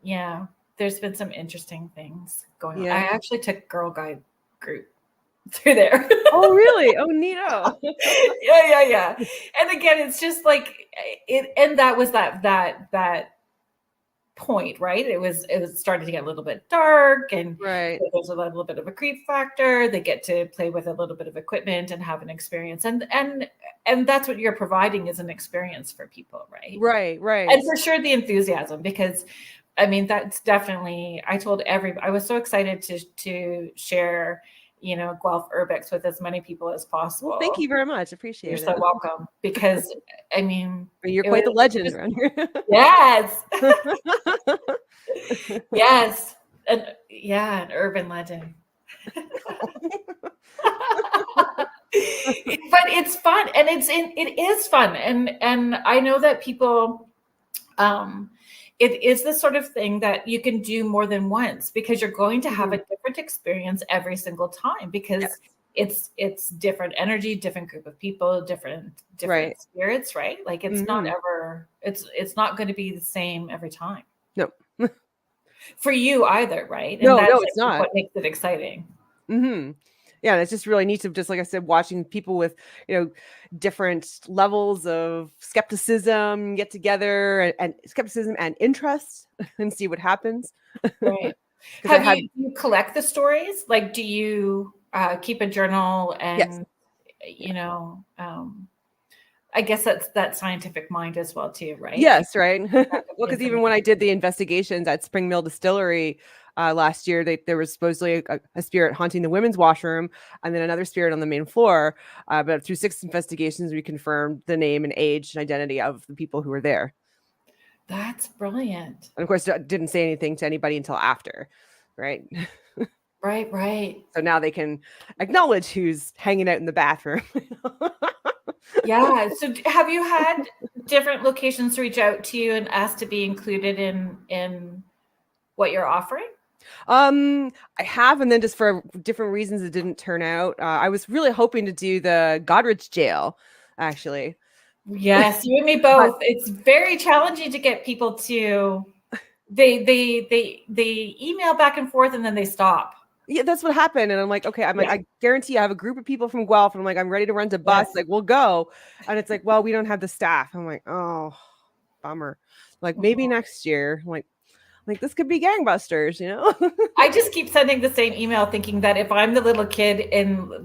yeah, there's been some interesting things going on. I actually took Girl Guide group through there. Oh, really? Oh, neato. Yeah. And again, it's just like it, and that was that point, right? It was starting to get a little bit dark, and there's a little bit of a creep factor. They get to play with a little bit of equipment and have an experience, and that's what you're providing, is an experience for people, right? Right. And for sure the enthusiasm, because I mean, that's definitely, I told everybody, I was so excited to share, Guelph Urbex with as many people as possible. Well, thank you very much. Appreciate it. You're so welcome. Because I mean, you're quite the legend around here. Yes. Yes. An urban legend. But it's fun, and it is fun. And I know that people, it is the sort of thing that you can do more than once, because you're going to have a different experience every single time, because it's different energy, different group of people, different spirits, right? Like it's not ever, it's not going to be the same every time. No. For you either, right? And no, that's it's not. What makes it exciting. Mm-hmm. Yeah, and it's just really neat to, just like I said, watching people with different levels of skepticism get together, and skepticism and interest, and see what happens. Right. You collect the stories? Like, do you keep a journal? And I guess that's that scientific mind as well too, right? Yes, right. Well, because even when I did the investigations at Spring Mill Distillery last year, there was supposedly a spirit haunting the women's washroom, and then another spirit on the main floor. But through 6 investigations, we confirmed the name and age and identity of the people who were there. That's brilliant. And of course, didn't say anything to anybody until after, right? Right. So now they can acknowledge who's hanging out in the bathroom. Yeah. So have you had different locations reach out to you and ask to be included in what you're offering? I have, and then just for different reasons, it didn't turn out. I was really hoping to do the Godrich jail, actually. Yes, you and me both. It's very challenging to get people to. They email back and forth and then they stop. Yeah, that's what happened. And I'm like, okay, like, I guarantee I have a group of people from Guelph, and I'm like, I'm ready to rent a bus. Like, we'll go. And it's like, well, we don't have the staff. I'm like, oh, bummer. Like, maybe next year. I'm like this could be gangbusters, you know? I just keep sending the same email thinking that if I'm the little kid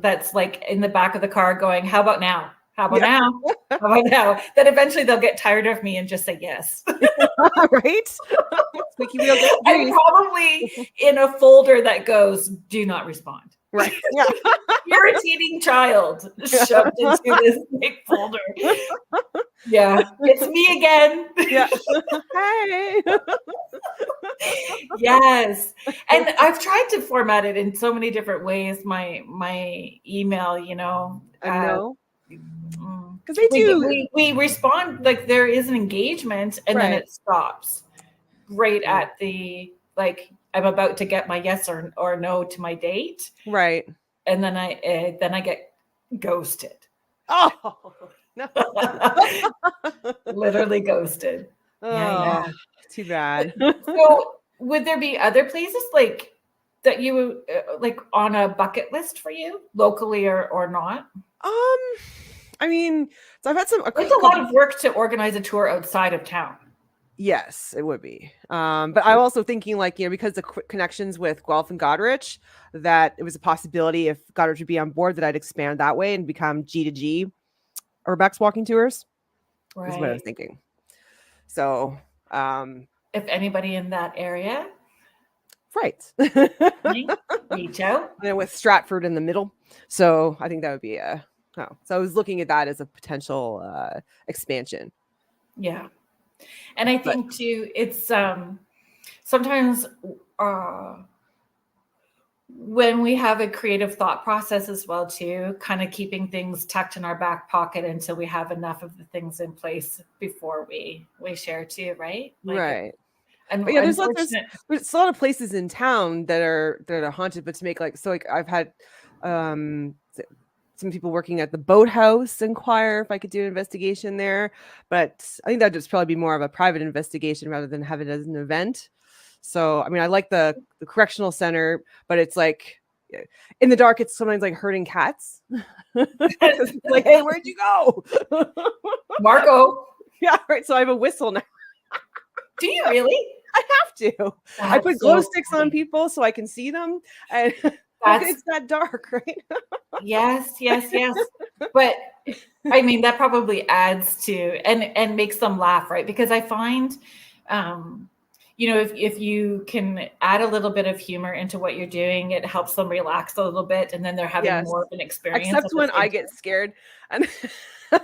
that's like in the back of the car going, how about now? How about now? How about now? That eventually they'll get tired of me and just say yes. Right? I'm probably in a folder that goes, do not respond. Right. Yeah. Irritating child shoved into this big folder. Yeah. It's me again. Yeah. Hey. Yes. And I've tried to format it in so many different ways. My email, you know. I know. Because they do. We respond, like there is an engagement, and then it stops right at the, like, I'm about to get my yes or no to my date. Right. And then I get ghosted. Oh, no. Literally ghosted. Oh, yeah. Too bad. So would there be other places like that you like on a bucket list for you, locally or not? I mean, so I've had it's a lot of work to organize a tour outside of town. Yes, it would be. But I'm also thinking, like, you know, because the connections with Guelph and Godrich, that it was a possibility if Godrich would be on board that I'd expand that way and become G2G Urbex Walking Tours. Right. Is what I was thinking. So, if anybody in that area, right, reach out. And with Stratford in the middle, so I think that would be so I was looking at that as a potential expansion. Yeah. And I think too, it's sometimes when we have a creative thought process as well too, kind of keeping things tucked in our back pocket until we have enough of the things in place before we share too, right? Like, right. And yeah, there's a lot of places in town that are haunted, but to make I've had some people working at the boathouse inquire if I could do an investigation there, but I think that'd just probably be more of a private investigation rather than have it as an event. So, I mean, I like the correctional center, but it's like in the dark, it's sometimes like herding cats. Like, hey, where'd you go? Marco. Yeah, right. So I have a whistle now. Do you really? I have to. I put glow sticks on people so I can see them. And it's that dark, right? Yes. But I mean, that probably adds to and makes them laugh, right? Because I find, you know, if you can add a little bit of humor into what you're doing, it helps them relax a little bit, and then they're having more of an experience. Except when I get scared. And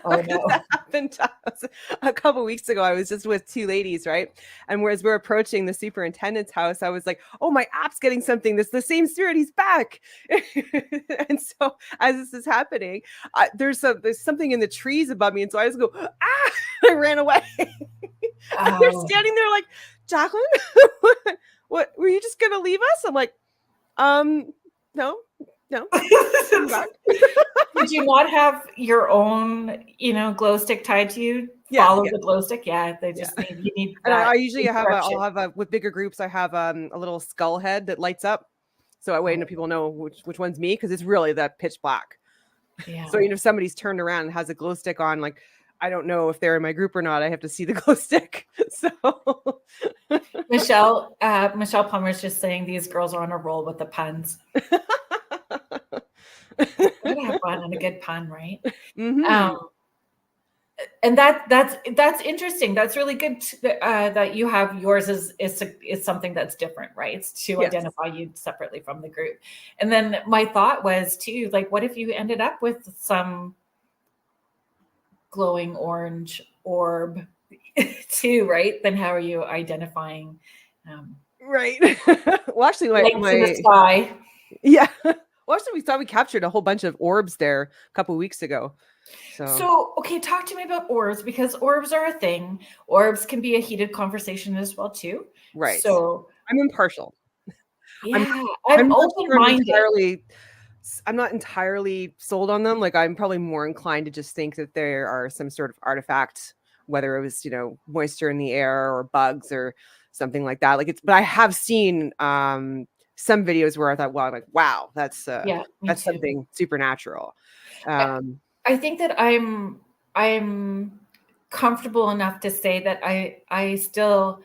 oh no. That happened a couple weeks ago. I was just with two ladies, right? And whereas we're approaching the superintendent's house, I was like, oh, my app's getting something. This is the same spirit. He's back. And so as this is happening, there's something in the trees above me. And so I just go, ah, I ran away. And they're standing there like, Jaclyn, what were you just going to leave us? I'm like, no. Did you not have your own, you know, glow stick tied to you? Follow the glow stick. Yeah, they just you need. And I usually have with bigger groups. I have a little skull head that lights up, so that way people know which one's me, because it's really that pitch black. Yeah. So if somebody's turned around and has a glow stick on, like, I don't know if they're in my group or not. I have to see the glow stick. So Michelle Plummer's just saying these girls are on a roll with the puns. We're gonna have fun and a good pun, right? Mm-hmm. And that's interesting. That's really good that you have yours is something that's different, right? It's to identify you separately from the group. And then my thought was too, like, what if you ended up with some glowing orange orb too, right? Then how are you identifying? Right. Well, actually, in the sky. Yeah. Well, actually, we captured a whole bunch of orbs there a couple of weeks ago. So, okay, talk to me about orbs, because orbs are a thing. Orbs can be a heated conversation as well too. Right. So, I'm impartial. yeah, I'm I'm not sure open-minded. I'm not entirely sold on them. Like, I'm probably more inclined to just think that there are some sort of artifact, whether it was, moisture in the air or bugs or something like that. But I have seen some videos where I thought, well, I'm like, wow, that's Yeah, me that's too. something supernatural. I think that I'm comfortable enough to say that I still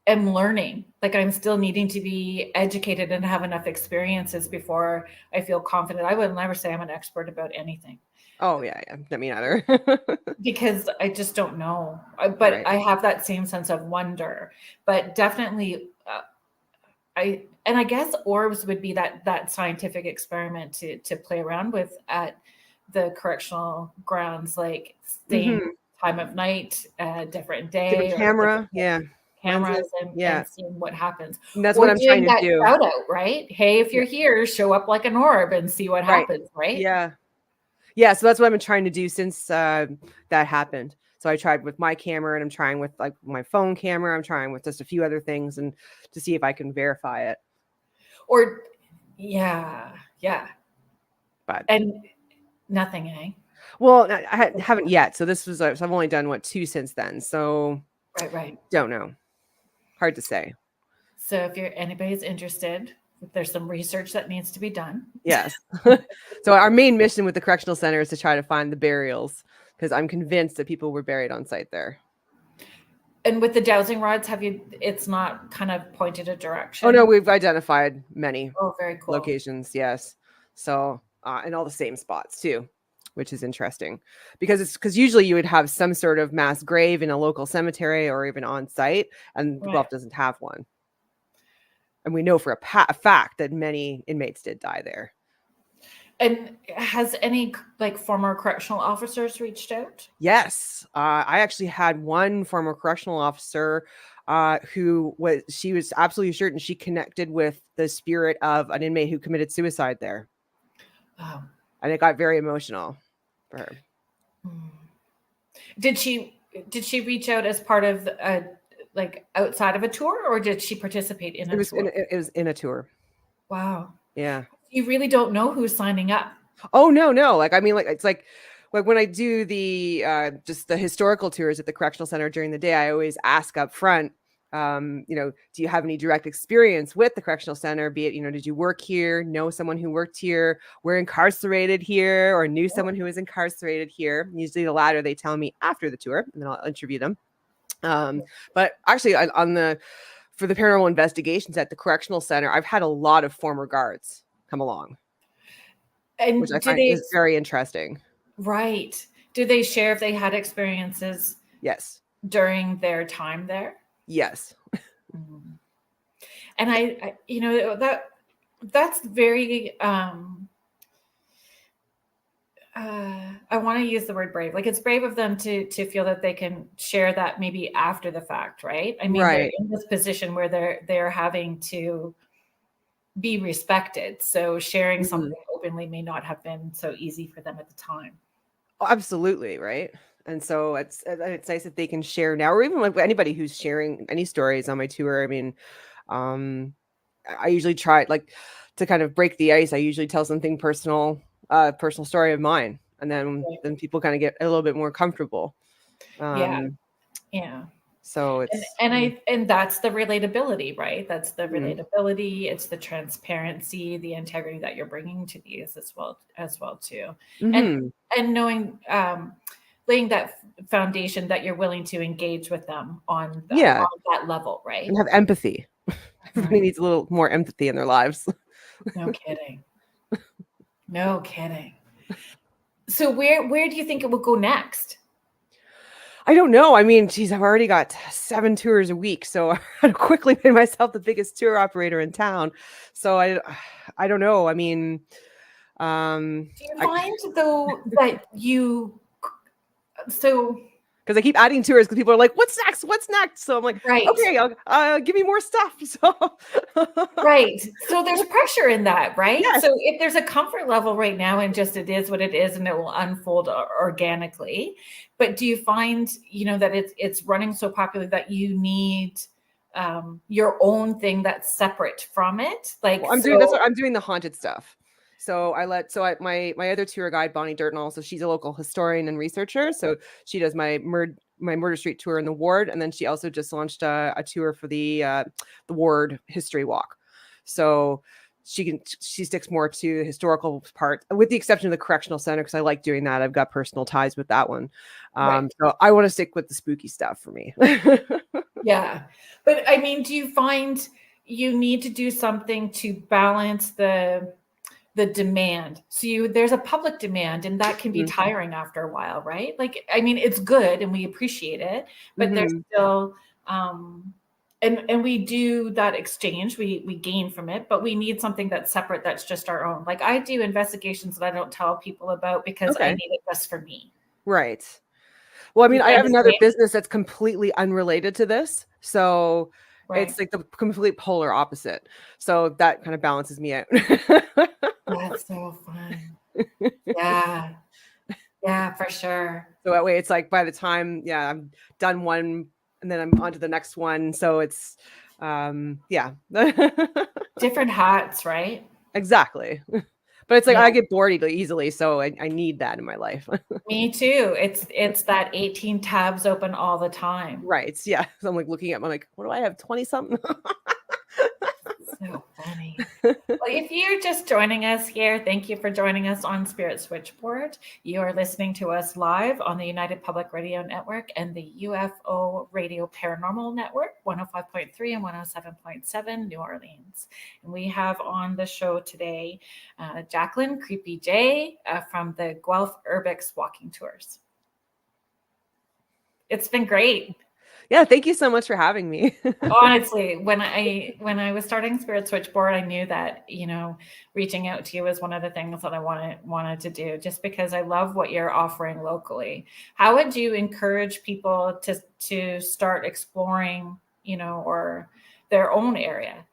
am learning. Like, I'm still needing to be educated and have enough experiences before I feel confident. I would never say I'm an expert about anything, Oh yeah, not me either. because I just don't know. But Right. I have that same sense of wonder. But definitely, I guess orbs would be that scientific experiment to play around with at the correctional grounds, like same Hmm. time of night, different Different day, or camera, different yeah, cameras, lenses, yeah, and seeing what happens. and that's what Or I'm trying doing to that do. shout out, right? Hey, if Yeah, you're here, show up like an orb and see what right. happens, right? Yeah. Yeah, so that's what I've been trying to do since that happened. So I tried with my camera, and I'm trying with like my phone camera. I'm trying with just a few other things, and to see if I can verify it. Or yeah, yeah. But And nothing, eh? well, haven't yet. So this was so I've only done 2 since then. So Right, right. don't know. Hard to say. So if anybody's interested, if there's some research that needs to be done. Yes. So our main mission with the correctional center is to try to find the burials, because I'm convinced that people were buried on site there. And with the dowsing rods, it's not kind of pointed a direction? Oh no, we've identified many Oh, very cool. locations. Yes. So, and all the same spots too, which is interesting, because usually you would have some sort of mass grave in a local cemetery or even on site, and Right. Guelph doesn't have one. And we know for a fact that many inmates did die there. And has any former correctional officers reached out? Yes. I actually had one former correctional officer she was absolutely certain she connected with the spirit of an inmate who committed suicide there. Oh. And it got very emotional for her. Did she reach out as part of outside of a tour, or did she participate in a tour? It was in a tour. Wow. Yeah. You really don't know who's signing up. Oh no. It's like when I do the just the historical tours at the correctional center during the day, I always ask up front, do you have any direct experience with the correctional center? Be it, did you work here, know someone who worked here, were incarcerated here, or knew someone who was incarcerated here? Usually the latter they tell me after the tour, and then I'll interview them. But actually for the paranormal investigations at the correctional center, I've had a lot of former guards come along, And which I find is very interesting. Right. Do they share if they had experiences? Yes. During their time there? Yes. And I that's very I want to use the word brave. Like, it's brave of them to feel that they can share that maybe after the fact, right? I mean, they're in this position where they're having to be respected. So sharing something openly may not have been so easy for them at the time. Oh, absolutely, right? And so it's nice that they can share now, or even like anybody who's sharing any stories on my tour. I mean, I usually try to kind of break the ice. I usually tell something personal story of mine, and then people kind of get a little bit more comfortable. Yeah. So it's and that's the relatability, right? That's the relatability. It's the transparency, the integrity that you're bringing to these as well too. And knowing, laying that foundation that you're willing to engage with them on that level, right? And have empathy. Everybody needs a little more empathy in their lives. No kidding. No kidding. So where do you think it will go next? I don't know. I mean, geez, I've already got 7 tours a week, so I quickly made myself the biggest tour operator in town. So I don't know. I mean, do you find though that so because I keep adding tours because people are like, "What's next? What's next?" So I'm like, Right. "Okay, I'll give me more stuff." So Right. So there's pressure in that, right? yes, So if there's a comfort level right now and just it is what it is and it will unfold organically, but do you find, that it's running so popular that you need your own thing that's separate from it? Like, well, I'm doing the haunted stuff. So my other tour guide, Bonnie Dirtnall, so she's a local historian and researcher. So she does my Murder Street tour in the ward, and then she also just launched a tour for the ward history walk. So she sticks more to the historical part, with the exception of the correctional center, because I like doing that. I've got personal ties with that one. right. So I want to stick with the spooky stuff for me. Yeah. But I mean, do you find you need to do something to balance the demand? So there's a public demand and that can be Mhm. tiring after a while, right? Like, I mean, it's good and we appreciate it, but there's Mhm. still and we do that exchange, we gain from it, but we need something that's separate, that's just our own. Like, I do investigations that I don't tell people about because I Okay. need it just for me. Right. Well, I Do mean, you I find have the another same? business that's completely unrelated to this. So Right. it's like the complete polar opposite. So that kind of balances me out. That's so fun. Yeah. Yeah, for sure. So that way it's like by the time, yeah, I'm done one and then I'm on to the next one. So it's yeah. Different hats, right? Exactly. But it's like Yeah, I get bored easily, so I need that in my life. me too. It's that 18 tabs open all the time. Right. Yeah. So I'm like looking at, I'm like, what do I have? 20 something? So funny. Well, if you're just joining us here, thank you for joining us on Spirit Switchboard. You are listening to us live on the United Public Radio Network and the UFO Radio Paranormal Network, 105.3 and 107.7 New Orleans. And we have on the show today Jaclyn Creepin J from the Guelph Urbex Walking Tours. It's been great. Yeah. Thank you so much for having me. Honestly, when I was starting Spirit Switchboard, I knew that, reaching out to you was one of the things that I wanted to do, just because I love what you're offering locally. How would you encourage people to start exploring, or their own area,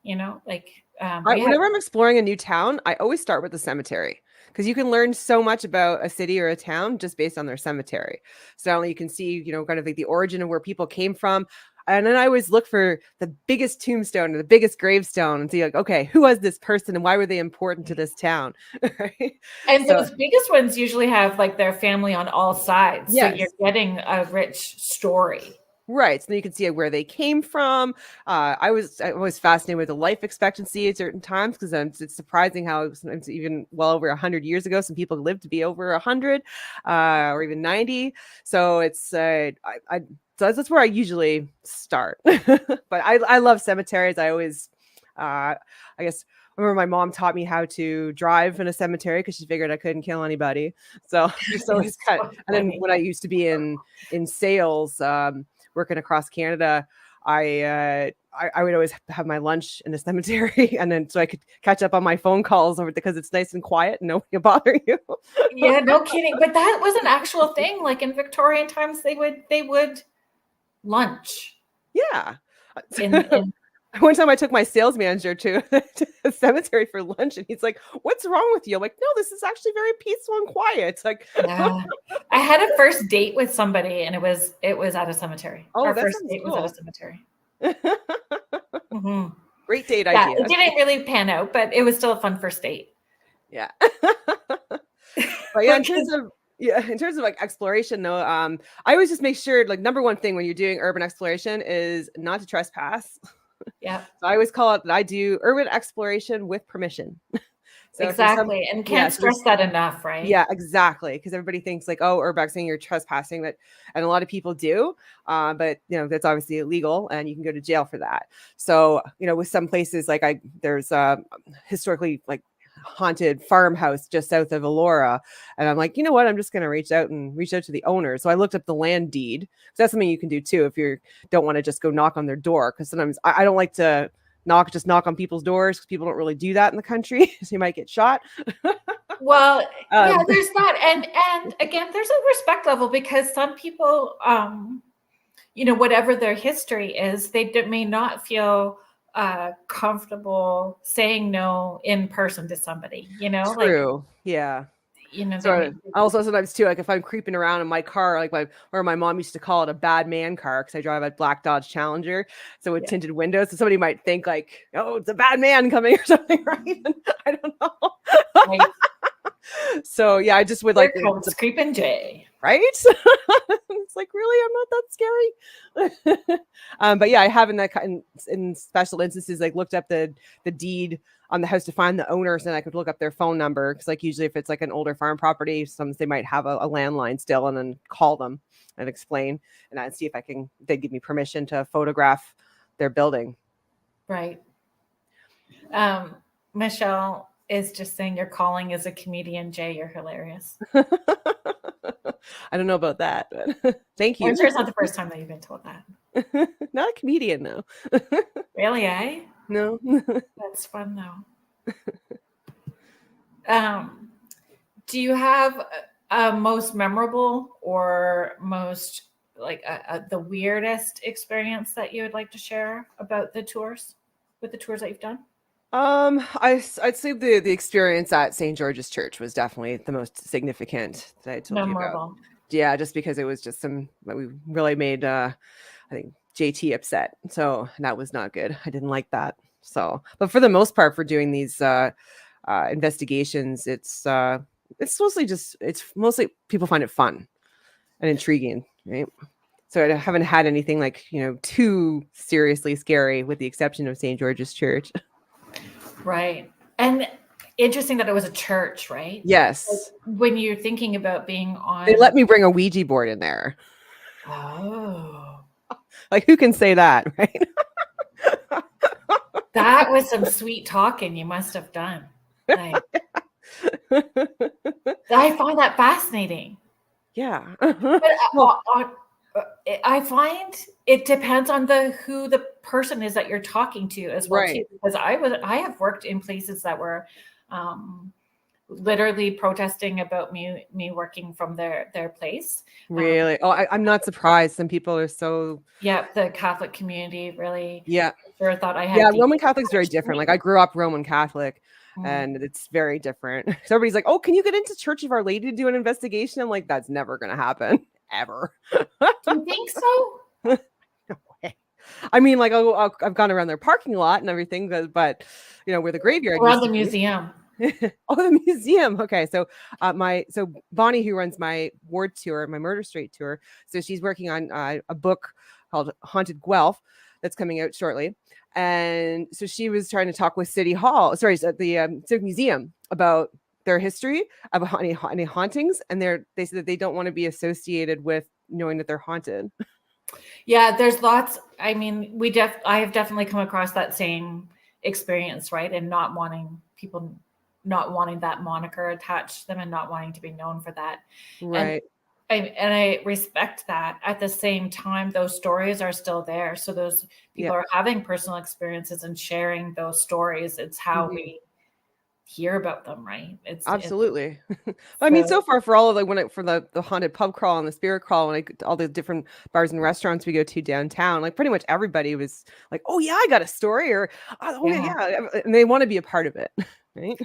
like we have. Whenever I'm exploring a new town, I always start with the cemetery, because you can learn so much about a city or a town just based on their cemetery. So you can see, kind of like the origin of where people came from. And then I always look for the biggest tombstone or the biggest gravestone and see like, okay, who was this person and why were they important to this town? Right? And So those biggest ones usually have like their family on all sides. So you're yes. getting a rich story. Right. So then you can see where they came from. I was fascinated with the life expectancy at certain times, because it's surprising how sometimes even well over 100 years ago, some people lived to be over 100 or even 90. So it's so that's where I usually start. But I love cemeteries. I always I guess I remember my mom taught me how to drive in a cemetery because she figured I couldn't kill anybody. So just always It's kind of, so and then funny. when I used to be in sales, working across Canada, I would always have my lunch in the cemetery, and then so I could catch up on my phone calls over because it's nice and quiet and nobody will bother you. Yeah, no kidding. But that was an actual thing. Like in Victorian times, they would lunch Yeah. in One time I took my sales manager to the cemetery for lunch, and he's like, "What's wrong with you?" I'm like, "No, this is actually very peaceful and quiet." It's like, yeah. I had a first date with somebody and it was at a cemetery. oh, Our that first sounds date was at a cool. cemetery. Hmm. Great date Yeah, it idea. didn't really pan out, but it was still a fun first date. Yeah. But yeah, Because in terms of like exploration though, I always just make sure, like, number one thing when you're doing urban exploration is not to trespass. yeah, So I always call it that I do urban exploration with permission. So if there's some exactly. And yeah, can't so there's stress that enough, right? yeah, exactly. Because everybody thinks like, oh, urbexing, you're trespassing, that, and a lot of people do. But that's obviously illegal, and you can go to jail for that. So with some places like there's historically like haunted farmhouse just south of Elora, and I'm like, you know what? I'm just gonna reach out to the owner. So I looked up the land deed. So that's something you can do too if you don't want to just go knock on their door. Because sometimes I don't like to knock on people's doors, because people don't really do that in the country. So you might get shot. Well, yeah, Um, there's that. And again, there's a respect level because some people, whatever their history is, they may not feel comfortable saying no in person to somebody, True. Yeah. they may. So also sometimes too, like if I'm creeping around in my car, like my mom used to call it a bad man car because I drive a black Dodge Challenger, so with Yeah. tinted windows, so somebody might think like, oh, it's a bad man coming or something, right? And I don't know. Right. So yeah, I just would Here like comes Creepin J. right. It's like, really, I'm not that scary. But yeah, I have in that in special instances like looked up the deed on the house to find the owners, and I could look up their phone number because like usually if it's like an older farm property, sometimes they might have a landline still, and then call them and explain, and I'd see if they'd give me permission to photograph their building. Right. Michelle is just saying your calling as a comedian, Jay. You're hilarious. I don't know about that, but thank you. I'm sure it's not the first time that you've been told that. Not a comedian, though. Really, eh? No. That's fun, though. Do you have a most memorable or most like the weirdest experience that you would like to share about the tours, with the tours that you've done? I'd say the experience at St. George's Church was definitely the most significant that I told you about. Yeah, just because it was just we really made I think JT upset, so that was not good. I didn't like that. So, but for the most part, for doing these investigations, it's mostly people find it fun and intriguing, right? So I haven't had anything like too seriously scary, with the exception of St. George's Church. Right. And interesting that it was a church, right? Yes. Like, when you're thinking about being on, they let me bring a Ouija board in there. Oh, like who can say that, right? That was some sweet talking you must have done. Like, I find that fascinating. Yeah. But I find it depends on who the person is that you're talking to as well, right. too. Because I have worked in places that were literally protesting about me working from their place. Really? I'm not surprised. Some people are so. Yeah, the Catholic community really. Yeah. Sure thought I had. Yeah, Roman Catholic's very different. Like I grew up Roman Catholic, and it's very different. So everybody's like, "Oh, can you get into Church of Our Lady to do an investigation?" I'm like, "That's never going to happen, ever." Do you think so? No way. I mean, like I've gone around their parking lot and everything, but where the graveyard around the museum. Oh, the museum. Okay, so Bonnie, who runs my ward tour, my Murder Street tour, so she's working on a book called Haunted Guelph that's coming out shortly, and so she was trying to talk with City Hall, the Civic Museum, about their history of any hauntings, and they said that they don't want to be associated with knowing that they're haunted. Yeah, there's lots. I mean, I have definitely come across that same experience, right? And not wanting that moniker attached to them and not wanting to be known for that. Right. And I respect that. At the same time, those stories are still there. So those people are having personal experiences and sharing those stories. It's how we hear about them, right? It's absolutely. I mean, so far for all of for the haunted pub crawl and the spirit crawl and all the different bars and restaurants we go to downtown, like pretty much everybody was like, "Oh yeah, I got a story," or "Oh yeah," and they want to be a part of it, right?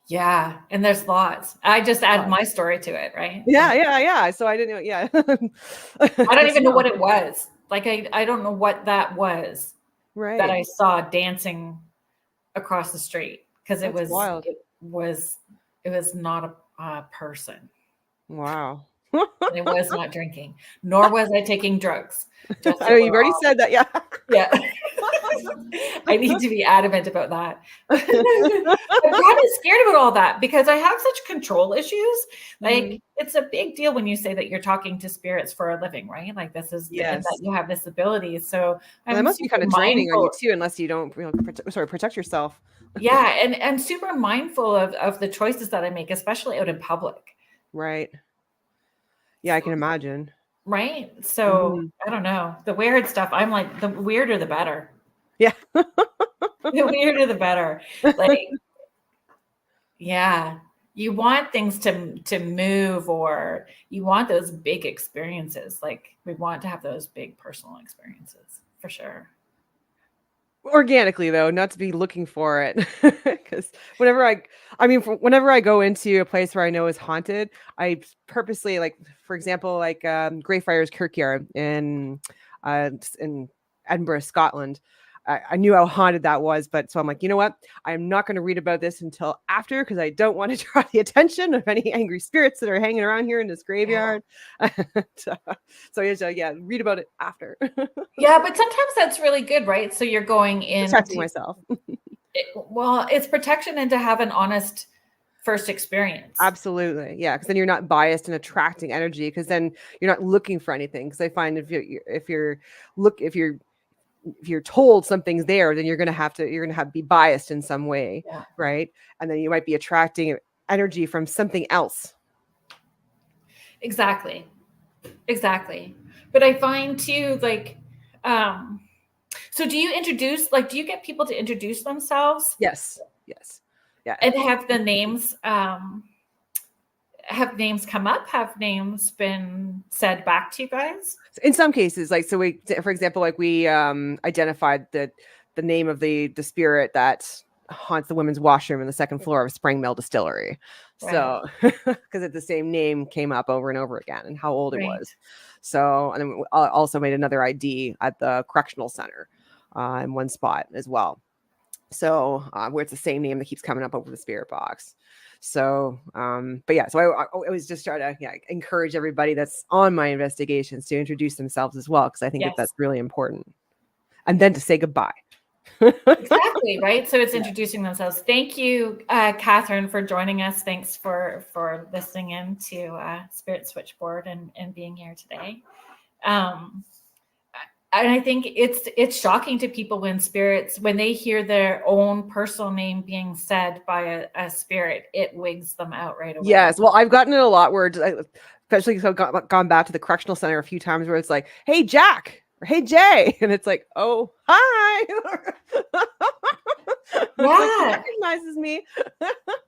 Yeah, and there's lots. I just added my story to it, right? Yeah. So I didn't know. Yeah, I don't even know what it was. Like I don't know what that was. Right. That I saw dancing across the street. Because it was wild. It was not a person. Wow. I was not drinking, nor was I taking drugs. You've already said that, yeah. Yeah. I need to be adamant about that. I'm kind of scared about all that because I have such control issues. Like it's a big deal when you say that you're talking to spirits for a living, right? Like this is that you have this ability. So that must be kind of draining on you too, unless you don't protect yourself. Yeah, and super mindful of the choices that I make, especially out in public. Right. Yeah, I can imagine. Right. So I don't know. The weird stuff, I'm like, the weirder the better. Yeah. The weirder the better. Like, yeah. you want things to move, or you want those big experiences. Like we want to have those big personal experiences for sure. Organically though, not to be looking for it, because whenever I go into a place where I know is haunted, I purposely, like, for example, like Greyfriars Kirkyard in Edinburgh, Scotland. I knew how haunted that was, but so I'm like, you know what? I'm not going to read about this until after, because I don't want to draw the attention of any angry spirits that are hanging around here in this graveyard. So yeah, read about it after. Yeah, but sometimes that's really good, right? So you're going in Protecting myself. Well, it's protection, and to have an honest first experience. Absolutely. Yeah, because then you're not biased and attracting energy, because then you're not looking for anything. Because I find if you're told something's there, then you're gonna have to be biased in some way, Yeah. right? And then you might be attracting energy from something else. Exactly. But I find too, like, so do you get people to introduce themselves? Yes. Yeah. And have the names, have names come up? Have names been said back to you guys? In some cases, like, so for example, like we identified the name of the spirit that haunts the women's washroom in the second floor of Spring Mill Distillery. Right. So because the same name came up over and over again, and how old it was. So, and then we also made another ID at the correctional center in one spot as well. So where it's the same name that keeps coming up over the spirit box. So, but yeah, so I always just try to encourage everybody that's on my investigations to introduce themselves as well, because I think that's really important. And then to say goodbye. Exactly, right? So it's introducing themselves. Thank you, Catherine, for joining us. Thanks for listening in to Spirit Switchboard and being here today. And I think it's shocking to people when they hear their own personal name being said by a spirit, it wigs them out right away. Yes. Well, I've gotten it a lot where, especially because I've gone back to the correctional center a few times, where it's like, hey, Jack, or hey, Jay. And it's like, oh, hi. Yeah. Recognizes me.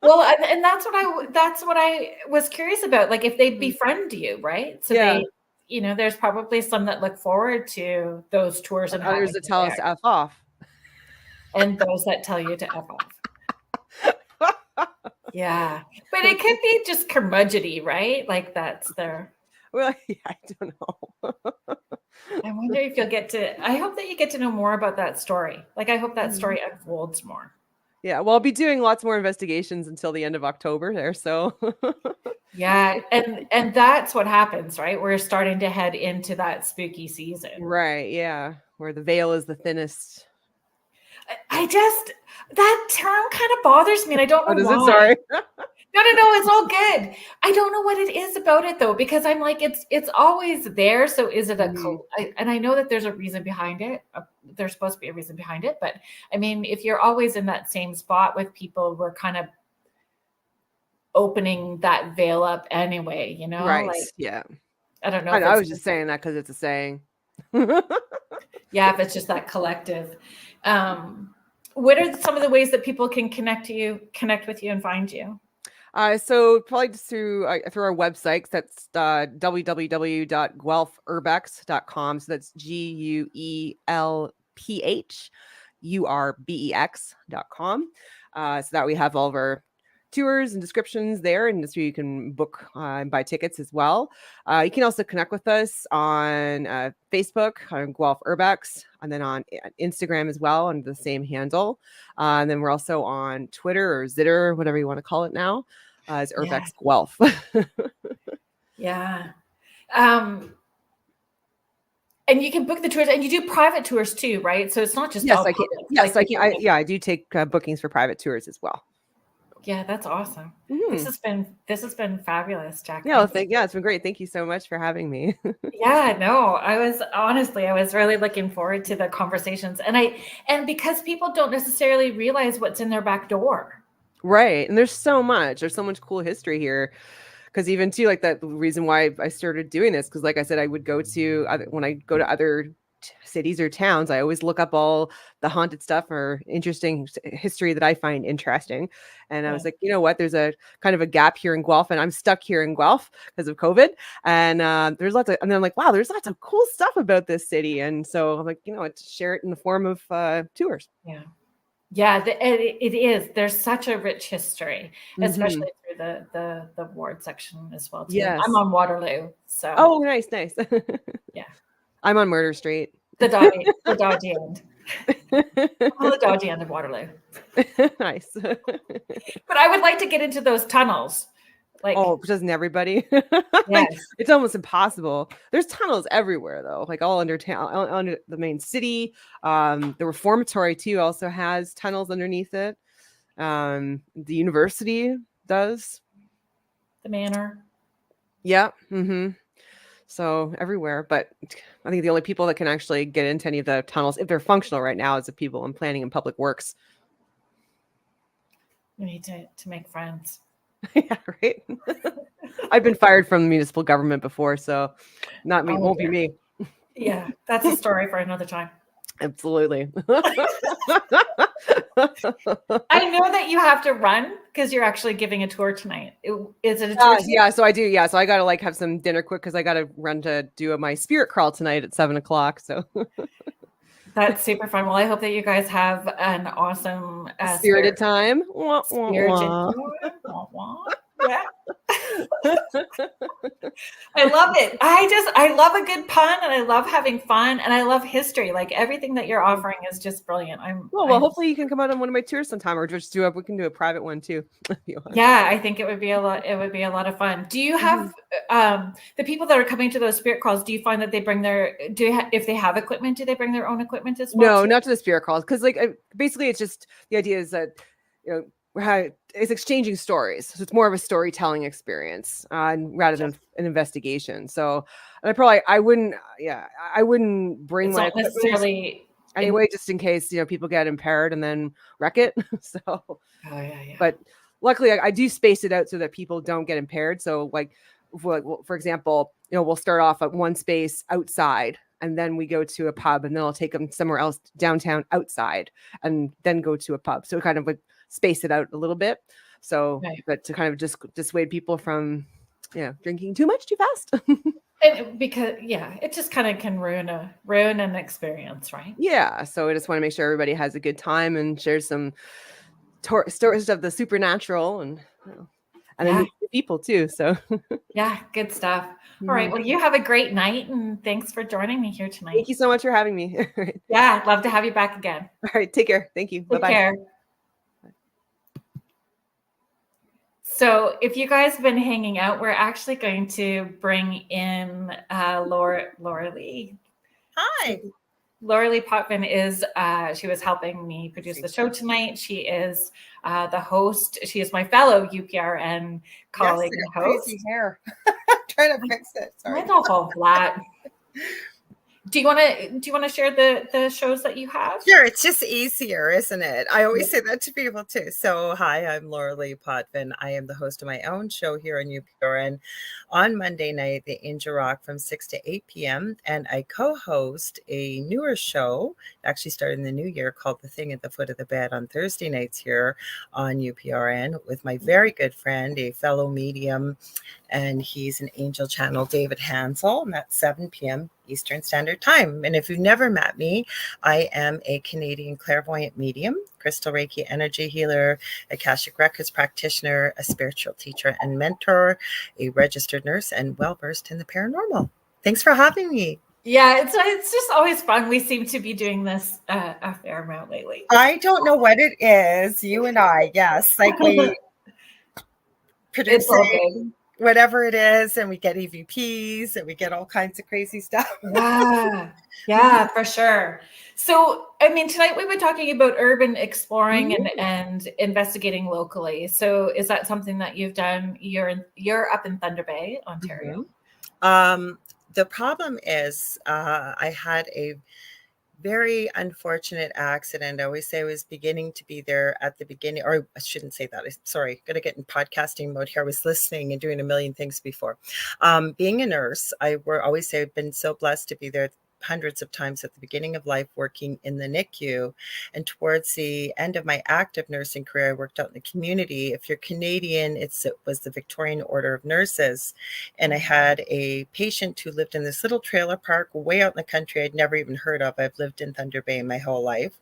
Well, and that's what I was curious about. Like, if they befriend you, right? So they, there's probably some that look forward to those tours, and others that tell us to F off. And those that tell you to F off. Yeah. But it could be just curmudgeony, right? Like that's their... Well, yeah, I don't know. I wonder if I hope that you get to know more about that story. Like, I hope that story unfolds more. Yeah, well, I'll be doing lots more investigations until the end of October there, so... Yeah, and that's what happens, right? We're starting to head into that spooky season. Right, yeah, where the veil is the thinnest. That term kind of bothers me, and I don't know why. It? Sorry. No, it's all good. I don't know what it is about it though, because I'm like, it's always there. So is it and I know that there's a reason behind it. There's supposed to be a reason behind it, but I mean, if you're always in that same spot with people, we're kind of opening that veil up anyway, Right. Like, yeah. I don't know. I was just saying that because it's a saying. Yeah, if it's just that collective. What are some of the ways that people can connect with you and find you? So probably just through our website. That's www.guelphurbex.com. So that's GUELPHURBEX.com. So that we have all of our tours and descriptions there, and that's where you can book and buy tickets as well. You can also connect with us on Facebook, on Guelph Urbex, and then on Instagram as well under the same handle. And then we're also on Twitter or Zitter, whatever you want to call it now, as Urbex Guelph. Yeah. And you can book the tours, and you do private tours too, right? So it's not just I can. Yes, I can. I do take bookings for private tours as well. Yeah, that's awesome. Mm-hmm. This has been fabulous, Jac. Yeah, it's been great. Thank you so much for having me. Yeah, no, I was really looking forward to the conversations, and because people don't necessarily realize what's in their back door. Right, and there's so much cool history here. Because even too, like, that the reason why I started doing this, because like I said, I would go to when I go to other cities or towns, I always look up all the haunted stuff or interesting history that I find interesting. And I was like, you know what? There's a kind of a gap here in Guelph, and I'm stuck here in Guelph because of COVID. And there's lots of, and then I'm like, wow, there's lots of cool stuff about this city. And so I'm like, you know what? Share it in the form of tours. Yeah. Yeah, it is. There's such a rich history, especially through the ward section as well too. Yes. I'm on Waterloo, so. Oh, nice. Yeah. I'm on Murder Street. The dodgy end. On the dodgy end of Waterloo. Nice. But I would like to get into those tunnels. Like, oh, doesn't everybody? Yes. It's almost impossible. There's tunnels everywhere though, like all under town, under the main city. The reformatory too also has tunnels underneath it. The university does. The manor. Yeah. So everywhere, but I think the only people that can actually get into any of the tunnels, if they're functional right now, is the people in planning and public works. We need to make friends. Yeah, right. I've been fired from the municipal government before, so not me. Won't be me. Yeah, that's a story for another time. Absolutely. I know that you have to run because you're actually giving a tour tonight. Is it a tour? Yeah, so I do. Yeah, so I gotta like have some dinner quick because I gotta run to do my spirit crawl tonight at 7:00. So that's super fun. Well, I hope that you guys have an awesome spirited time. Yeah. I love it. I love a good pun, and I love having fun, and I love history. Like everything that you're offering is just brilliant. Well, hopefully you can come out on one of my tours sometime, or just we can do a private one too. Yeah, I think it would be a lot of fun. Do you have the people that are coming to those spirit calls? Do you find that they bring if they have equipment, do they bring their own equipment as well? No, not to the spirit calls, because like basically it's just the idea is that it's exchanging stories, so it's more of a storytelling experience rather than an investigation. So, and I wouldn't bring my equipment necessarily anyway, just in case people get impaired and then wreck it. So, yeah. But luckily, I do space it out so that people don't get impaired. So, like for example, we'll start off at one space outside, and then we go to a pub, and then I'll take them somewhere else downtown outside, and then go to a pub. So kind of like space it out a little bit. So, but to kind of just dissuade people from, drinking too much too fast. Because it just kind of can ruin an experience, right? Yeah. So I just want to make sure everybody has a good time and share some stories of the supernatural and people too. So yeah, good stuff. All right. Well, you have a great night, and thanks for joining me here tonight. Thank you so much for having me. Yeah, I'd love to have you back again. All right. Take care. Thank you. Take care. So if you guys have been hanging out, we're actually going to bring in Laura Lee. Hi. Laura Lee Potvin is, she was helping me produce the show tonight. She is the host. She is my fellow UPRN colleague and host. Crazy hair. Trying to fix it. Sorry. Mine's all fall flat. Do you want to share the shows that you have? Sure, it's just easier, isn't it? I always say that to people too. So, hi, I'm Laura Lee Potvin. I am the host of my own show here on UPRN on Monday night, The Angel Rock, from 6 to 8 p.m. And I co-host a newer show, actually started in the new year, called The Thing at the Foot of the Bed on Thursday nights here on UPRN with my very good friend, a fellow medium, and he's an angel channel, David Hansel, and that's 7 p.m. Eastern Standard Time. And if you've never met me, I am a Canadian clairvoyant medium, crystal Reiki energy healer, Akashic Records practitioner, a spiritual teacher and mentor, a registered nurse, and well-versed in the paranormal. Thanks for having me. Yeah, it's just always fun. We seem to be doing this a fair amount lately. I don't know what it is, you and I, yes. Like we produce whatever it is, and we get EVPs, and we get all kinds of crazy stuff. Yeah, for sure. So, I mean, tonight we've been talking about urban exploring and investigating locally. So, is that something that you've done? You're up in Thunder Bay, Ontario. The problem is, I had a very unfortunate accident. I always say I was beginning to be there at the beginning, or I shouldn't say that. Sorry, going to get in podcasting mode here. I was listening and doing a million things before. Being a nurse, I always say I've been so blessed to be there hundreds of times at the beginning of life working in the NICU. And towards the end of my active nursing career, I worked out in the community. If you're Canadian, it was the Victorian Order of Nurses. And I had a patient who lived in this little trailer park way out in the country I'd never even heard of. I've lived in Thunder Bay my whole life.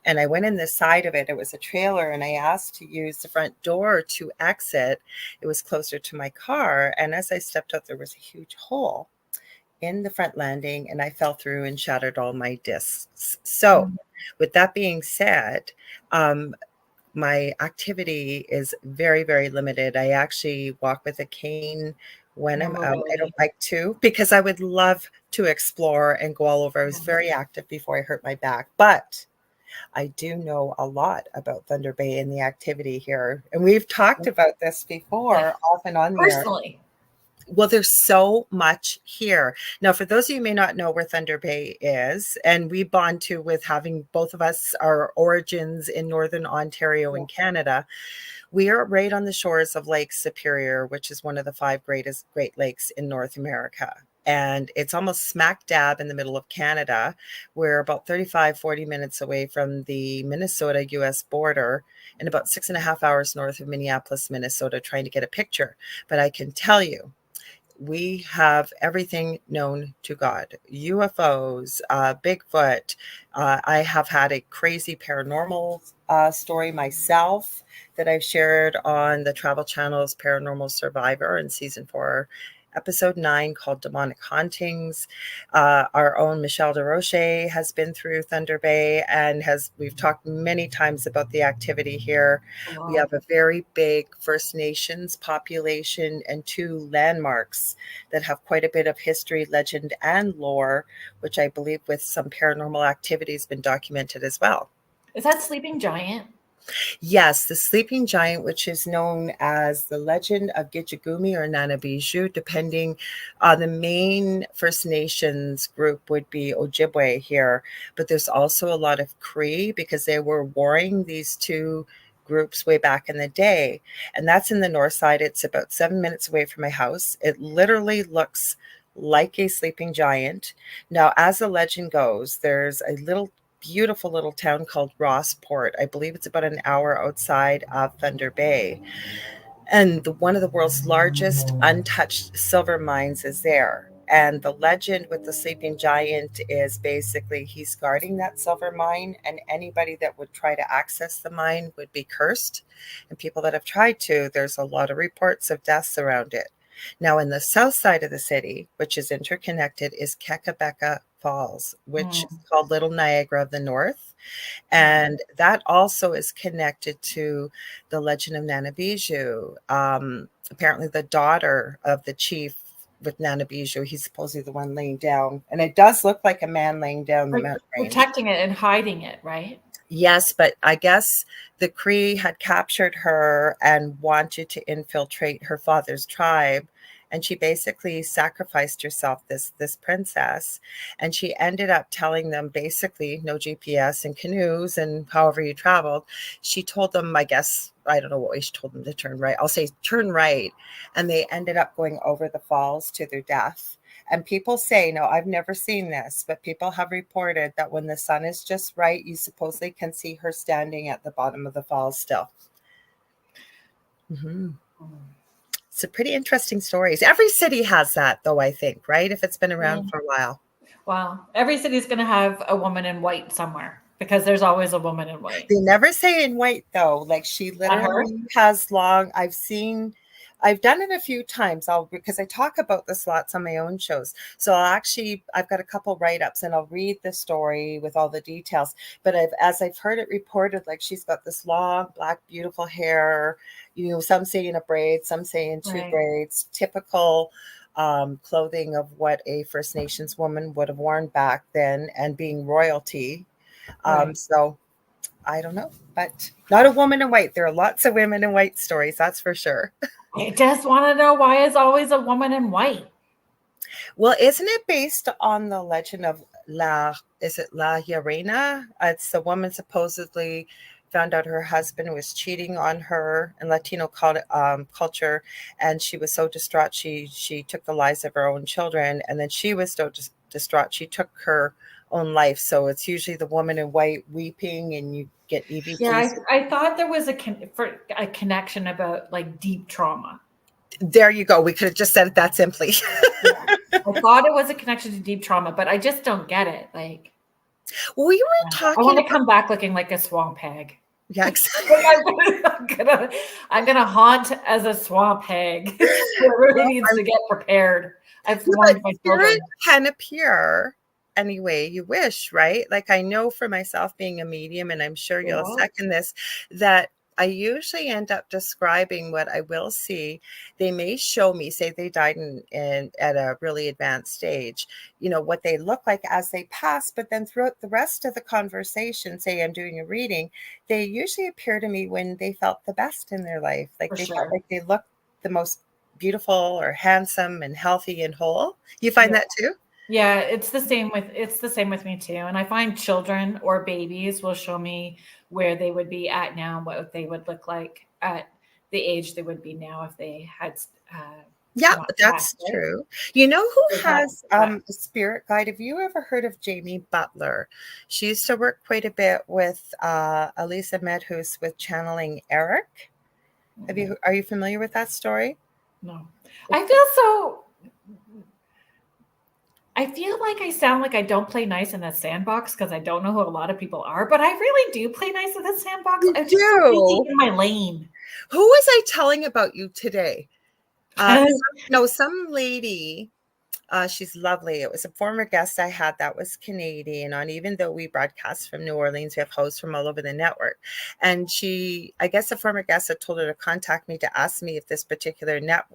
And I went in the side of it. It was a trailer, and I asked to use the front door to exit. It was closer to my car. And as I stepped out, there was a huge hole in the front landing, and I fell through and shattered all my discs. So with that being said, my activity is very, very limited. I actually walk with a cane when I'm out. I don't like to, because I would love to explore and go all over. I was very active before I hurt my back, but I do know a lot about Thunder Bay and the activity here. And we've talked about this before, off and on there. Personally. Well, there's so much here. Now, for those of you who may not know where Thunder Bay is, and we bond to with having both of us our origins in Northern Ontario in Canada, we are right on the shores of Lake Superior, which is one of the 5 greatest Great Lakes in North America. And it's almost smack dab in the middle of Canada. We're about 40 minutes away from the Minnesota-US border and about 6.5 hours north of Minneapolis, Minnesota, trying to get a picture. But I can tell you, we have everything known to God. UFOs, Bigfoot. I have had a crazy paranormal story myself that I've shared on the Travel Channel's Paranormal Survivor in season 4, episode 9, called Demonic Hauntings. Our own Michelle DeRoche has been through Thunder Bay and we've talked many times about the activity here. Wow. We have a very big First Nations population and 2 landmarks that have quite a bit of history, legend, and lore, which I believe with some paranormal activity has been documented as well. Is that Sleeping Giant? Yes, the Sleeping Giant, which is known as the Legend of Gitchagumi or Nanabiju, depending on the main First Nations group would be Ojibwe here. But there's also a lot of Cree, because they were warring these 2 groups way back in the day. And that's in the north side. It's about 7 minutes away from my house. It literally looks like a sleeping giant. Now, as the legend goes, there's a beautiful little town called Rossport. I believe it's about an hour outside of Thunder Bay. And one of the world's largest untouched silver mines is there. And the legend with the sleeping giant is basically he's guarding that silver mine, and anybody that would try to access the mine would be cursed. And people that have tried to, there's a lot of reports of deaths around it. Now, in the south side of the city, which is interconnected, is Kekabeka Falls, which is called Little Niagara of the North. And that also is connected to the legend of Nanabiju. Apparently the daughter of the chief with Nanabiju, he's supposedly the one laying down. And it does look like a man laying down the mountain range. Protecting it and hiding it, right? Yes, but I guess the Cree had captured her and wanted to infiltrate her father's tribe. And she basically sacrificed herself, this princess. And she ended up telling them basically no GPS and canoes and however you traveled. She told them, I guess, I don't know what way she told them to turn right. I'll say turn right. And they ended up going over the falls to their death. And people say, no, I've never seen this, but people have reported that when the sun is just right, you supposedly can see her standing at the bottom of the falls still. Mm-hmm. It's a pretty interesting stories. Every city has that, though, I think, right? If it's been around for a while. Well, every city is going to have a woman in white somewhere, because there's always a woman in white. They never say in white, though. Like, she literally has long, I've done it a few times because I talk about this lots on my own shows. So I've got a couple write-ups and I'll read the story with all the details. But as I've heard it reported, like she's got this long, black, beautiful hair, some say in a braid, some say in 2 braids, typical clothing of what a First Nations woman would have worn back then, and being royalty. So I don't know, but not a woman in white. There are lots of women in white stories, that's for sure. I just want to know, why is always a woman in white? Well, isn't it based on the legend of La Llorona? It's the woman supposedly found out her husband was cheating on her in Latino culture, and she was so distraught she took the lives of her own children, and then she was so distraught. She took her own life. So it's usually the woman in white weeping, and you get EVPs. Yeah, I thought there was a connection about like deep trauma. There you go. We could have just said it that simply. Yeah. I thought it was a connection to deep trauma, but I just don't get it. Like, we were talking. I want to come back looking like a swamp hag. Yeah, exactly. I'm gonna haunt as a swamp hag. Everybody needs to get prepared. I've warned my children. Spirit can appear any way you wish, right? Like, I know for myself, being a medium, and I'm sure you'll second this, that I usually end up describing what I will see. They may show me, say they died at a really advanced stage, you know, what they look like as they pass. But then throughout the rest of the conversation, say I'm doing a reading, they usually appear to me when they felt the best in their life. Like felt like they looked the most beautiful or handsome and healthy and whole. You find that too? Yeah, it's the same with me too. And I find children or babies will show me where they would be at now, what they would look like at the age they would be now if they had. Yeah, that's true. You know who has a spirit guide? Have you ever heard of Jamie Butler? She used to work quite a bit with Elisa Medhus with channeling Eric. Are you familiar with that story? No. I feel like I sound like I don't play nice in the sandbox because I don't know who a lot of people are, but I really do play nice in the sandbox. I'm just so in my lane. Who was I telling about you today? Some lady. She's lovely. It was a former guest I had that was Canadian on, even though we broadcast from New Orleans, we have hosts from all over the network. And I guess a former guest had told her to contact me to ask me if this particular not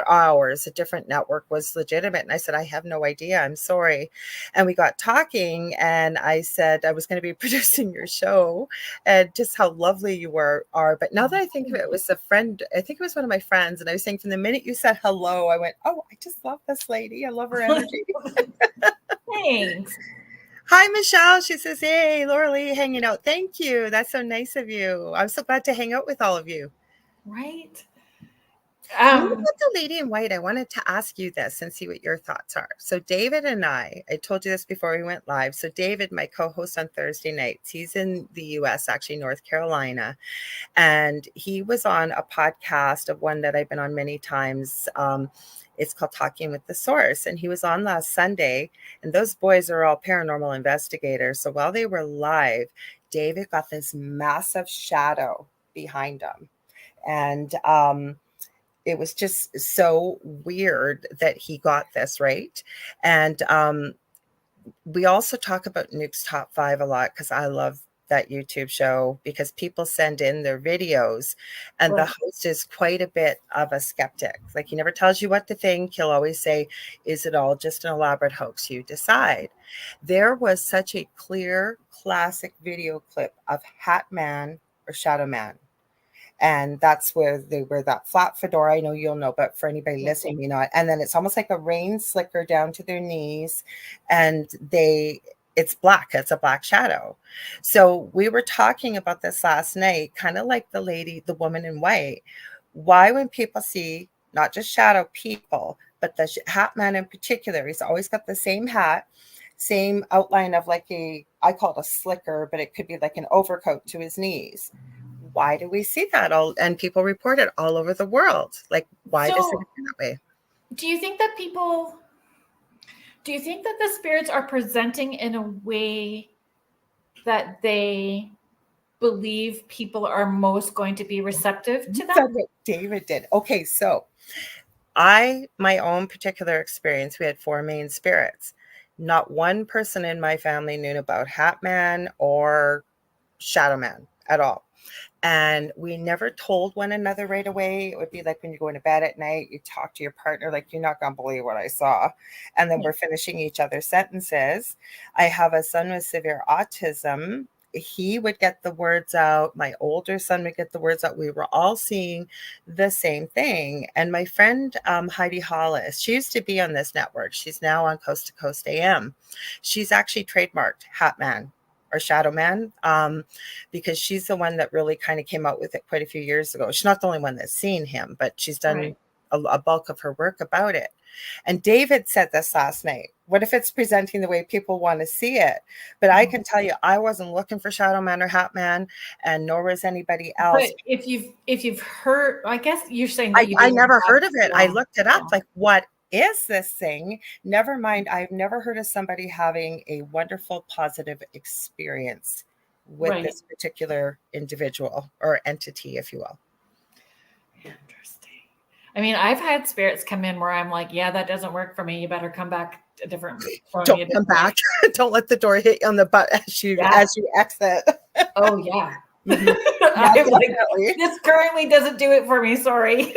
ours, a different network, was legitimate. And I said, I have no idea. I'm sorry. And we got talking, and I said I was going to be producing your show and just how lovely you are. But now that I think of it, it was a friend. I think it was one of my friends. And I was saying, from the minute you said hello, I went, oh, I just love this lady. I love her energy. Thanks. Hi, Michelle. She says, hey, Laura Lee, hanging out. Thank you. That's so nice of you. I'm so glad to hang out with all of you. Right. What about the lady in white? I wanted to ask you this and see what your thoughts are. So David and I told you this before we went live. So David, my co-host on Thursday nights, he's in the US, actually North Carolina. And he was on a podcast of one that I've been on many times. It's called Talking with the Source. And he was on last Sunday. And those boys are all paranormal investigators. So while they were live, David got this massive shadow behind him. And it was just so weird that he got this, right? And we also talk about Nuke's Top 5 a lot because I love that YouTube show, because people send in their videos, and the host is quite a bit of a skeptic. Like, he never tells you what to think. He'll always say, is it all just an elaborate hoax? You decide. There was such a clear classic video clip of Hat Man or Shadow Man. And that's where they wear that flat fedora. I know you'll know, but for anybody listening, you know, and then it's almost like a rain slicker down to their knees, and it's black. It's a black shadow. So we were talking about this last night, kind of like the woman in white. Why, when people see not just shadow people, but the Hat Man in particular, he's always got the same hat, same outline of like I call it a slicker, but it could be like an overcoat to his knees. Why do we see that all? And people report it all over the world. Like, why does it happen that way? Do you think that the spirits are presenting in a way that they believe people are most going to be receptive to them? That's what David did. Okay, so my own particular experience, we had 4 main spirits. Not one person in my family knew about Hat Man or Shadow Man at all. And we never told one another right away. It would be like when you go into bed at night, you talk to your partner, like, you're not going to believe what I saw. And then we're finishing each other's sentences. I have a son with severe autism. He would get the words out. My older son would get the words out. We were all seeing the same thing. And my friend, Heidi Hollis, she used to be on this network. She's now on Coast to Coast AM. She's actually trademarked Hat Man or Shadow Man, because she's the one that really kind of came out with it quite a few years ago. She's not the only one that's seen him, but she's done a bulk of her work about it. And David said this last night. What if it's presenting the way people want to see it? But I can tell you, I wasn't looking for Shadow Man or Hat Man, and nor was anybody else. But if you've heard, I guess you're saying that I never heard of it. Yeah. I looked it up. Like, what is this thing? Never mind. I've never heard of somebody having a wonderful, positive experience with this particular individual or entity, if you will. Interesting. I mean, I've had spirits come in where I'm like, yeah, that doesn't work for me. You better come back a different. Don't come back. Don't let the door hit you on the butt as you exit. Oh yeah. I'm like, this currently doesn't do it for me. Sorry.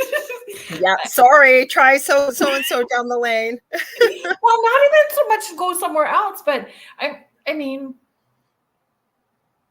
Yeah, sorry. Try so and so down the lane. Well, not even so much go somewhere else, but I mean,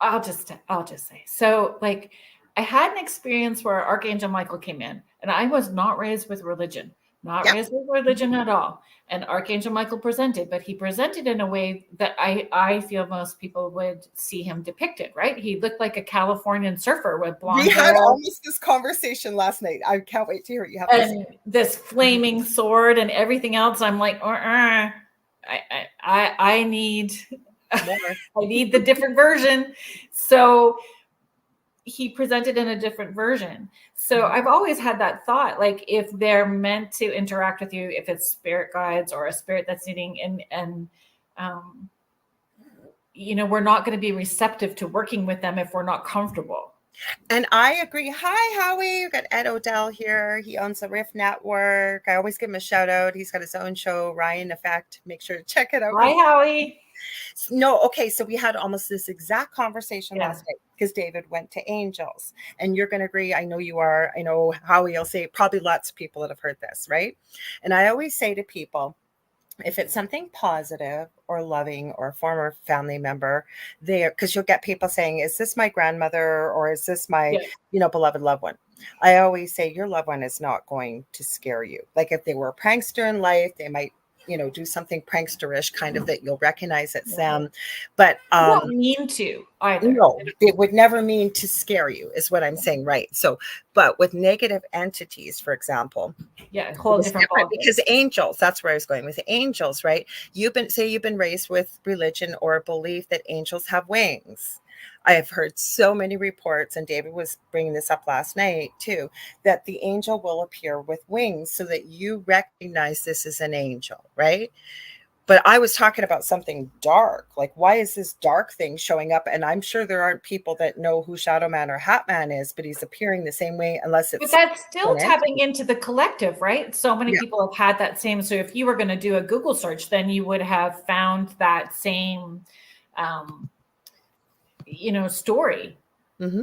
I'll just say. So, like, I had an experience where Archangel Michael came in, and I was not raised with religion. Raised with religion at all. And Archangel Michael presented, but he presented in a way that I feel most people would see him depicted, right? He looked like a Californian surfer with blonde hair. We had almost this conversation last night. I can't wait to hear what you have to say. This flaming sword and everything else. I'm like, I need I need the different version. So he presented in a different version. So I've always had that thought, like, if they're meant to interact with you, if it's spirit guides or a spirit that's needing, and we're not going to be receptive to working with them if we're not comfortable. And I agree. Hi, Howie. We've got Ed Odell here. He owns the Riff Network. I always give him a shout out. He's got his own show, Ryan Effect. Make sure to check it out. Hi, Howie. No, okay. So we had almost this exact conversation last night because David went to angels, and you're going to agree. I know you are. I know Howie will say, probably lots of people that have heard this, right? And I always say to people, if it's something positive or loving or a former family member, because you'll get people saying, is this my grandmother or is this my, beloved loved one? I always say your loved one is not going to scare you. Like if they were a prankster in life, they might, do something prankster-ish kind of that you'll recognize it's them. But I don't mean to either. No, it would never mean to scare you, is what I'm saying, right? So, but with negative entities, for example, whole different because angels, that's where I was going with angels, right? You've been raised with religion or a belief that angels have wings. I have heard so many reports, and David was bringing this up last night too, that the angel will appear with wings so that you recognize this as an angel, right? But I was talking about something dark. Like, why is this dark thing showing up? And I'm sure there aren't people that know who Shadow Man or Hat Man is, but he's appearing the same way unless it's... But that's still tapping into the collective, right? So many people have had that same... So if you were going to do a Google search, then you would have found that same... story. Mm-hmm.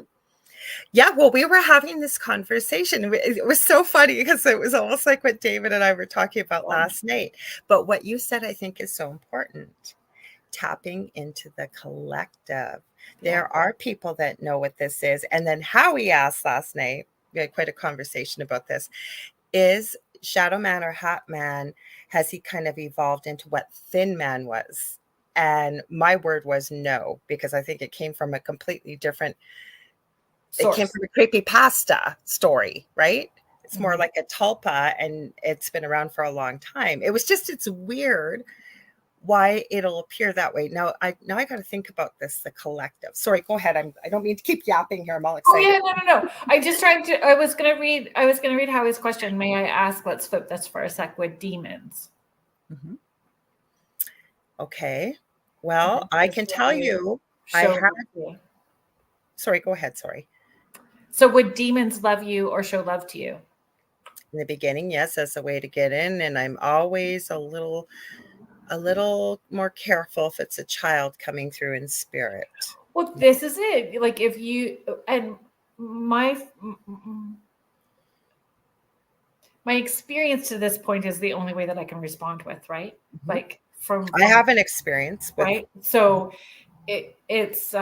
Yeah, well, we were having this conversation. It was so funny because it was almost like what David and I were talking about last night. But what you said, I think, is so important. Tapping into the collective. There are people that know what this is. And then Howie asked last night, we had quite a conversation about this, is Shadow Man or Hat Man, has he kind of evolved into what Thin Man was? And my word was no, because I think it came from a completely different source. It came from a creepypasta story, right? It's more like a tulpa, and it's been around for a long time. It's weird why it'll appear that way. Now I got to think about this, the collective. Sorry, go ahead. I don't mean to keep yapping here. I'm all excited. Oh yeah, no. I was gonna read Howie's question. May I ask, let's flip this for a sec, with demons. Mm-hmm. Okay. Well, I can tell you, sorry, go ahead. Sorry. So would demons love you or show love to you? In the beginning, yes, that's a way to get in. And I'm always a little more careful if it's a child coming through in spirit. Well, this is it. Like if you, and my experience to this point is the only way that I can respond with, right? Mm-hmm. Like I have an experience with, right. So it's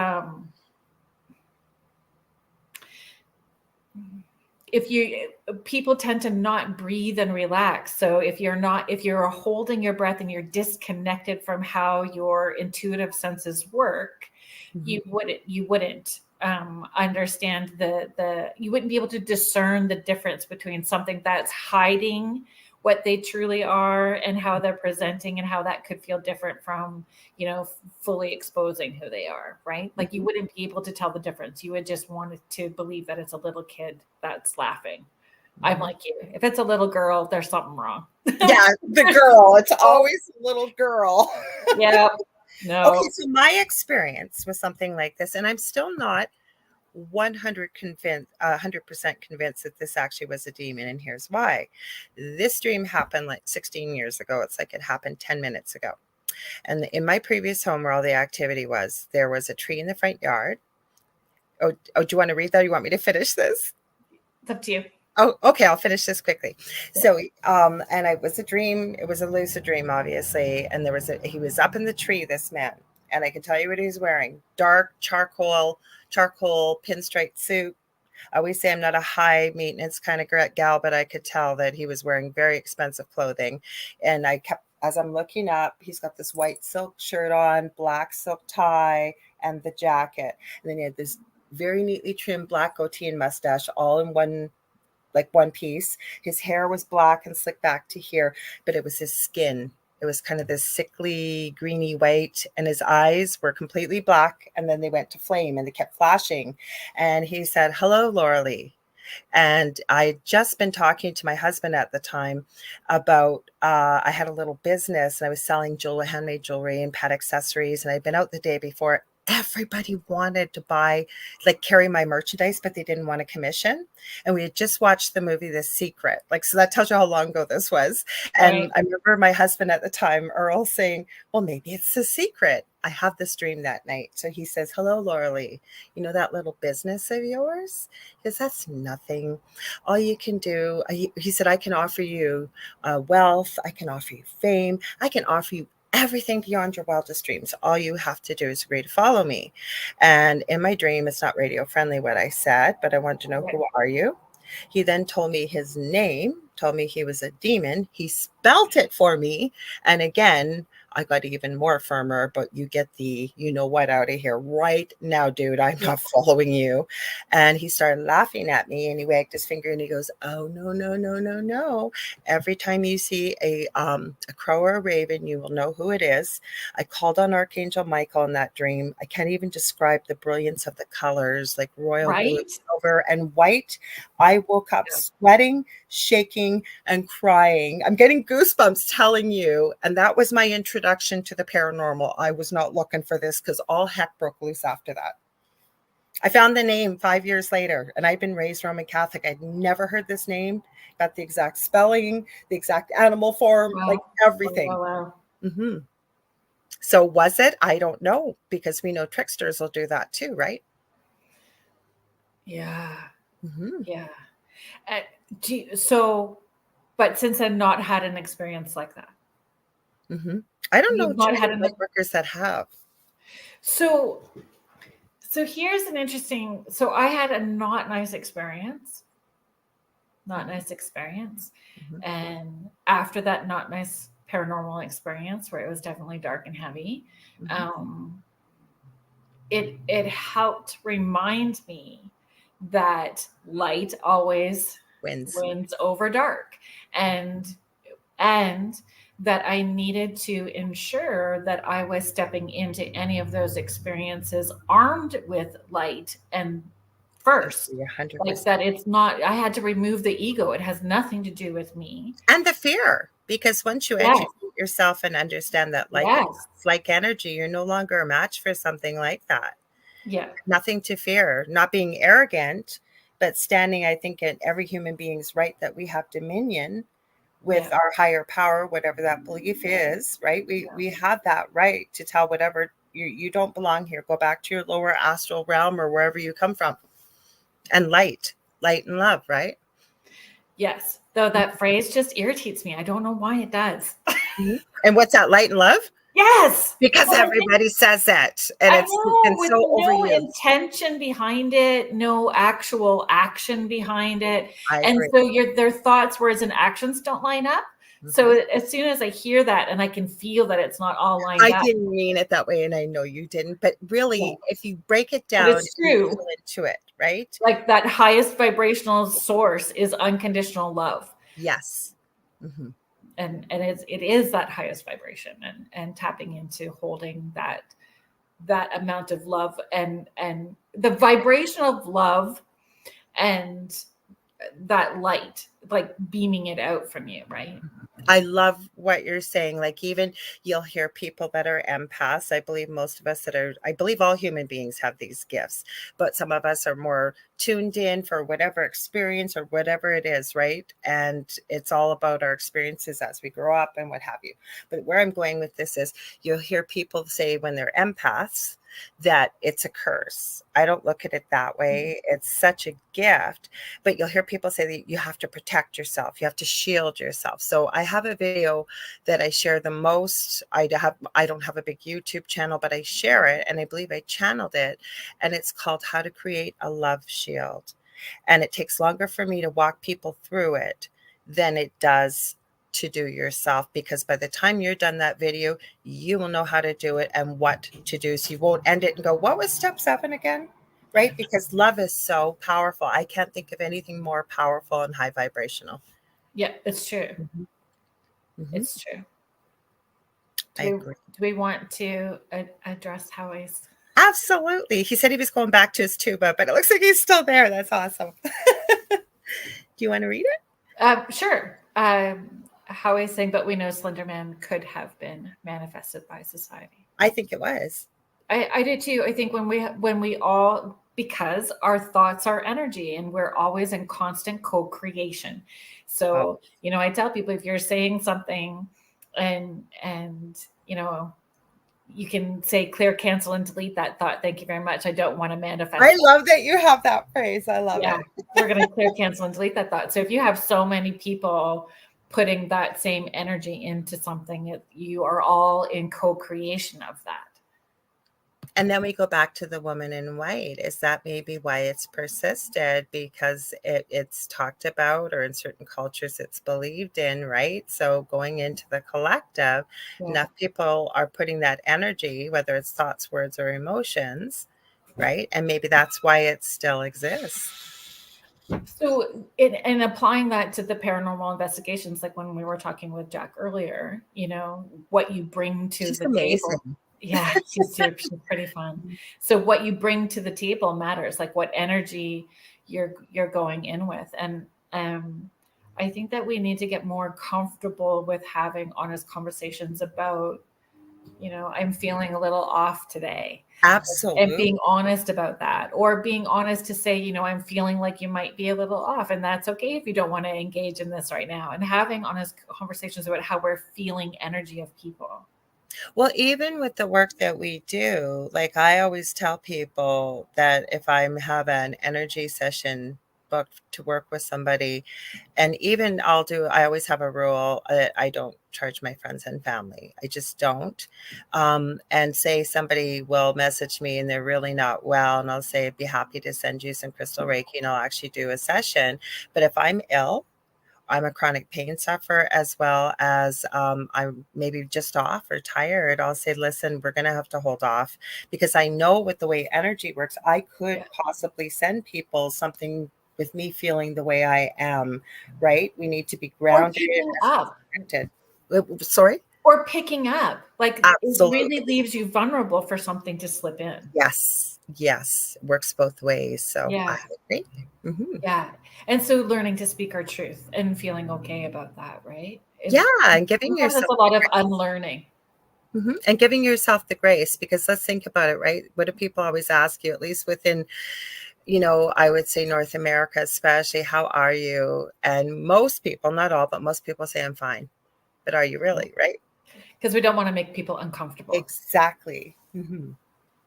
people tend to not breathe and relax. So if you're holding your breath and you're disconnected from how your intuitive senses work, mm-hmm. you wouldn't understand you wouldn't be able to discern the difference between something that's hiding what they truly are and how they're presenting and how that could feel different from, fully exposing who they are, right? Like you wouldn't be able to tell the difference. You would just want to believe that it's a little kid that's laughing. I'm like you. If it's a little girl, there's something wrong. Yeah, the girl. It's always a little girl. Yeah. No. Okay, so my experience with something like this, and I'm still not 100% convinced that this actually was a demon, and here's why. This dream happened like 16 years ago. It's like it happened 10 minutes ago. And in my previous home where all the activity was, there was a tree in the front yard. Oh, do you want to read that? Or you want me to finish this? It's up to you. Oh, okay. I'll finish this quickly. So, and it was a dream. It was a lucid dream, obviously. And he was up in the tree, this man. And I can tell you what he was wearing. Dark charcoal pinstripe suit. I always say I'm not a high maintenance kind of gal, but I could tell that he was wearing very expensive clothing. And as I'm looking up, he's got this white silk shirt on, black silk tie, and the jacket. And then he had this very neatly trimmed black goatee and mustache all in one piece. His hair was black and slicked back to here, but it was his skin. It was kind of this sickly, greeny white, and his eyes were completely black, and then they went to flame, and they kept flashing. And he said, "Hello, Laura Lee." And I had just been talking to my husband at the time about, I had a little business, and I was selling handmade jewelry and pet accessories, and I'd been out the day before. Everybody wanted to carry my merchandise, but they didn't want a commission. And we had just watched the movie The Secret. So that tells you how long ago this was. And Right. I remember my husband at the time, Earl, saying, well, maybe it's The Secret. I have this dream that night. So he says, "Hello, Laura Lee. You know that little business of yours?" Because that's nothing. All you can do, he said, "I can offer you wealth. I can offer you fame. I can offer you everything beyond your wildest dreams. All you have to do is agree to follow me." And in my dream, it's not radio friendly what I said, but I want to know, who are you? He then told me his name, told me he was a demon. He spelt it for me. And again, I got even more firmer, but you get the, you know what, out of here right now, dude. I'm not following you. And he started laughing at me, and he wagged his finger and he goes, "Oh, no, no, no, no, no. Every time you see a crow or a raven, you will know who it is." I called on Archangel Michael in that dream. I can't even describe the brilliance of the colors, like royal blue, silver, and white. I woke up sweating, shaking, and crying. I'm getting goosebumps telling you. And that was my introduction to the paranormal. I was not looking for this because all heck broke loose after that. I found the name 5 years later, and I'd been raised Roman Catholic. I'd never heard this name, got the exact spelling, the exact animal form, everything. Wow. Mm-hmm. So was it? I don't know, because we know tricksters will do that too, right? Yeah. Mm-hmm. Yeah. But since I've not had an experience like that. Mm-hmm. I don't know not had light workers that have. So here's an interesting, I had a not nice experience. Mm-hmm. And after that not nice paranormal experience, where it was definitely dark and heavy, mm-hmm. It helped remind me that light always wins over dark, and that I needed to ensure that I was stepping into any of those experiences armed with light and first. 100%. Like that it's not, I had to remove the ego. It has nothing to do with me. And the fear, because once you educate yourself and understand that it's like energy, you're no longer a match for something like that. Yeah. Nothing to fear, not being arrogant, but standing, I think, in every human being's right that we have dominion with our higher power, whatever that belief is, right? We have that right to tell whatever you don't belong here. Go back to your lower astral realm or wherever you come from. And light and love, right? Yes. Though that phrase just irritates me. I don't know why it does. And what's that, light and love? Yes. Because everybody says that. And it's been so overused. No intention behind it, no actual action behind it. And agree. so their thoughts, words, and actions don't line up. Mm-hmm. So as soon as I hear that and I can feel that it's not all lined up. I didn't mean it that way, and I know you didn't. But really, if you break it down, it's true. You feel into it, right? Like that highest vibrational source is unconditional love. Yes. Mhm. And it is that highest vibration, and tapping into holding that amount of love, and the vibration of love, and that light, like beaming it out from you, right? I love what you're saying. Like, even you'll hear people that are empaths. I believe most of us that are, I believe all human beings have these gifts, but some of us are more tuned in for whatever experience or whatever it is, right? And it's all about our experiences as we grow up and what have you. But where I'm going with this is, you'll hear people say when they're empaths that it's a curse. I don't look at it that way. It's such a gift. But you'll hear people say that you have to protect yourself, you have to shield yourself. So I have a video that I share the most. I don't have a big YouTube channel, but I share it, and I believe I channeled it, and it's called How to Create a Love Shield. And it takes longer for me to walk people through it than it does to do yourself, because by the time you're done that video, you will know how to do it and what to do. So you won't end it and go, what was step 7 again? Right? Because love is so powerful. I can't think of anything more powerful and high vibrational. Yeah, it's true. Mm-hmm. It's true. I agree. Do we want to address Howie's? Absolutely. He said he was going back to his tuba, but it looks like he's still there. That's awesome. Do you want to read it? Sure. Howie's saying, but we know Slenderman could have been manifested by society. I think it was. I do too. I think when we all, because our thoughts are energy, and we're always in constant co-creation. So, I tell people, if you're saying something and you can say clear, cancel, and delete that thought. Thank you very much. I don't want to manifest. I love that you have that phrase. I love it. We're going to clear, cancel, and delete that thought. So if you have so many people putting that same energy into something, you are all in co-creation of that. And then we go back to the woman in white. Is that maybe why it's persisted? Because it's talked about, or in certain cultures it's believed in, right? So going into the collective, enough people are putting that energy, whether it's thoughts, words, or emotions, right? And maybe that's why it still exists. So in applying that to the paranormal investigations, like when we were talking with Jac earlier, what you bring to the table. Yeah, she's pretty fun. So what you bring to the table matters, like what energy you're going in with. And I think that we need to get more comfortable with having honest conversations about, I'm feeling a little off today. Absolutely. And being honest about that, or being honest to say, I'm feeling like you might be a little off, and that's okay if you don't want to engage in this right now, and having honest conversations about how we're feeling energy of people. Well, even with the work that we do, like I always tell people that if I'm have an energy session booked to work with somebody, and even I always have a rule that I don't charge my friends and family. I just don't. And say somebody will message me and they're really not well, and I'll say, I'd be happy to send you some crystal Reiki, and I'll actually do a session. But if I'm ill, I'm a chronic pain sufferer, as well as I'm maybe just off or tired, I'll say, listen, we're going to have to hold off, because I know with the way energy works, I could possibly send people something with me feeling the way I am, right? We need to be grounded. Or picking up. Sorry? Or picking up. Like, absolutely. It really leaves you vulnerable for something to slip in. Yes. Works both ways. So yeah. I agree. Mm-hmm. Yeah. And so learning to speak our truth and feeling okay about that, right? And giving yourself a lot of unlearning. Mm-hmm. And giving yourself the grace, because let's think about it, right? What do people always ask you, at least within, I would say North America, especially, how are you? And most people, not all, but most people say, I'm fine. But are you really, right? Because we don't want to make people uncomfortable. Exactly. Mm-hmm.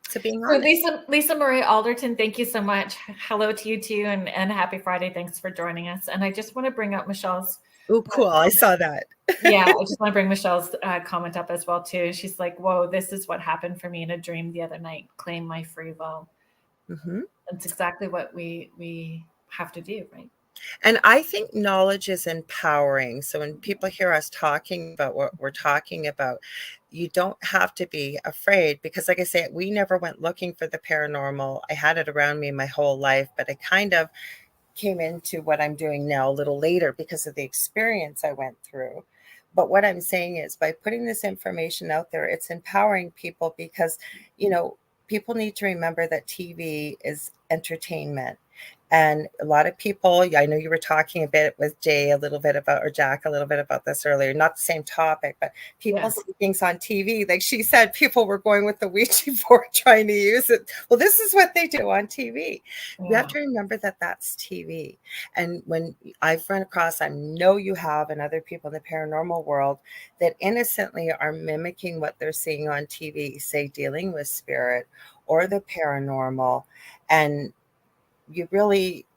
So being honest. So Lisa Marie Alderton, thank you so much. Hello to you too, and happy Friday. Thanks for joining us. And I just want to bring up Michelle's. Oh, cool. I saw that. Yeah, I just want to bring Michelle's comment up as well too. She's like, whoa, this is what happened for me in a dream the other night. Claim my free will. Mm-hmm. That's exactly what we have to do, right? And I think knowledge is empowering. So when people hear us talking about what we're talking about, you don't have to be afraid, because like I say, we never went looking for the paranormal. I had it around me my whole life, but I kind of came into what I'm doing now a little later because of the experience I went through. But what I'm saying is, by putting this information out there, it's empowering people because, people need to remember that TV is entertainment. And a lot of people, I know you were talking a bit with Jay a little bit about, or Jac a little bit about this earlier, not the same topic, but people see things on TV. Like she said, people were going with the Ouija board trying to use it. Well, this is what they do on TV. You have to remember that that's TV. And when I've run across, I know you have, and other people in the paranormal world that innocently are mimicking what they're seeing on TV, say dealing with spirit or the paranormal. And you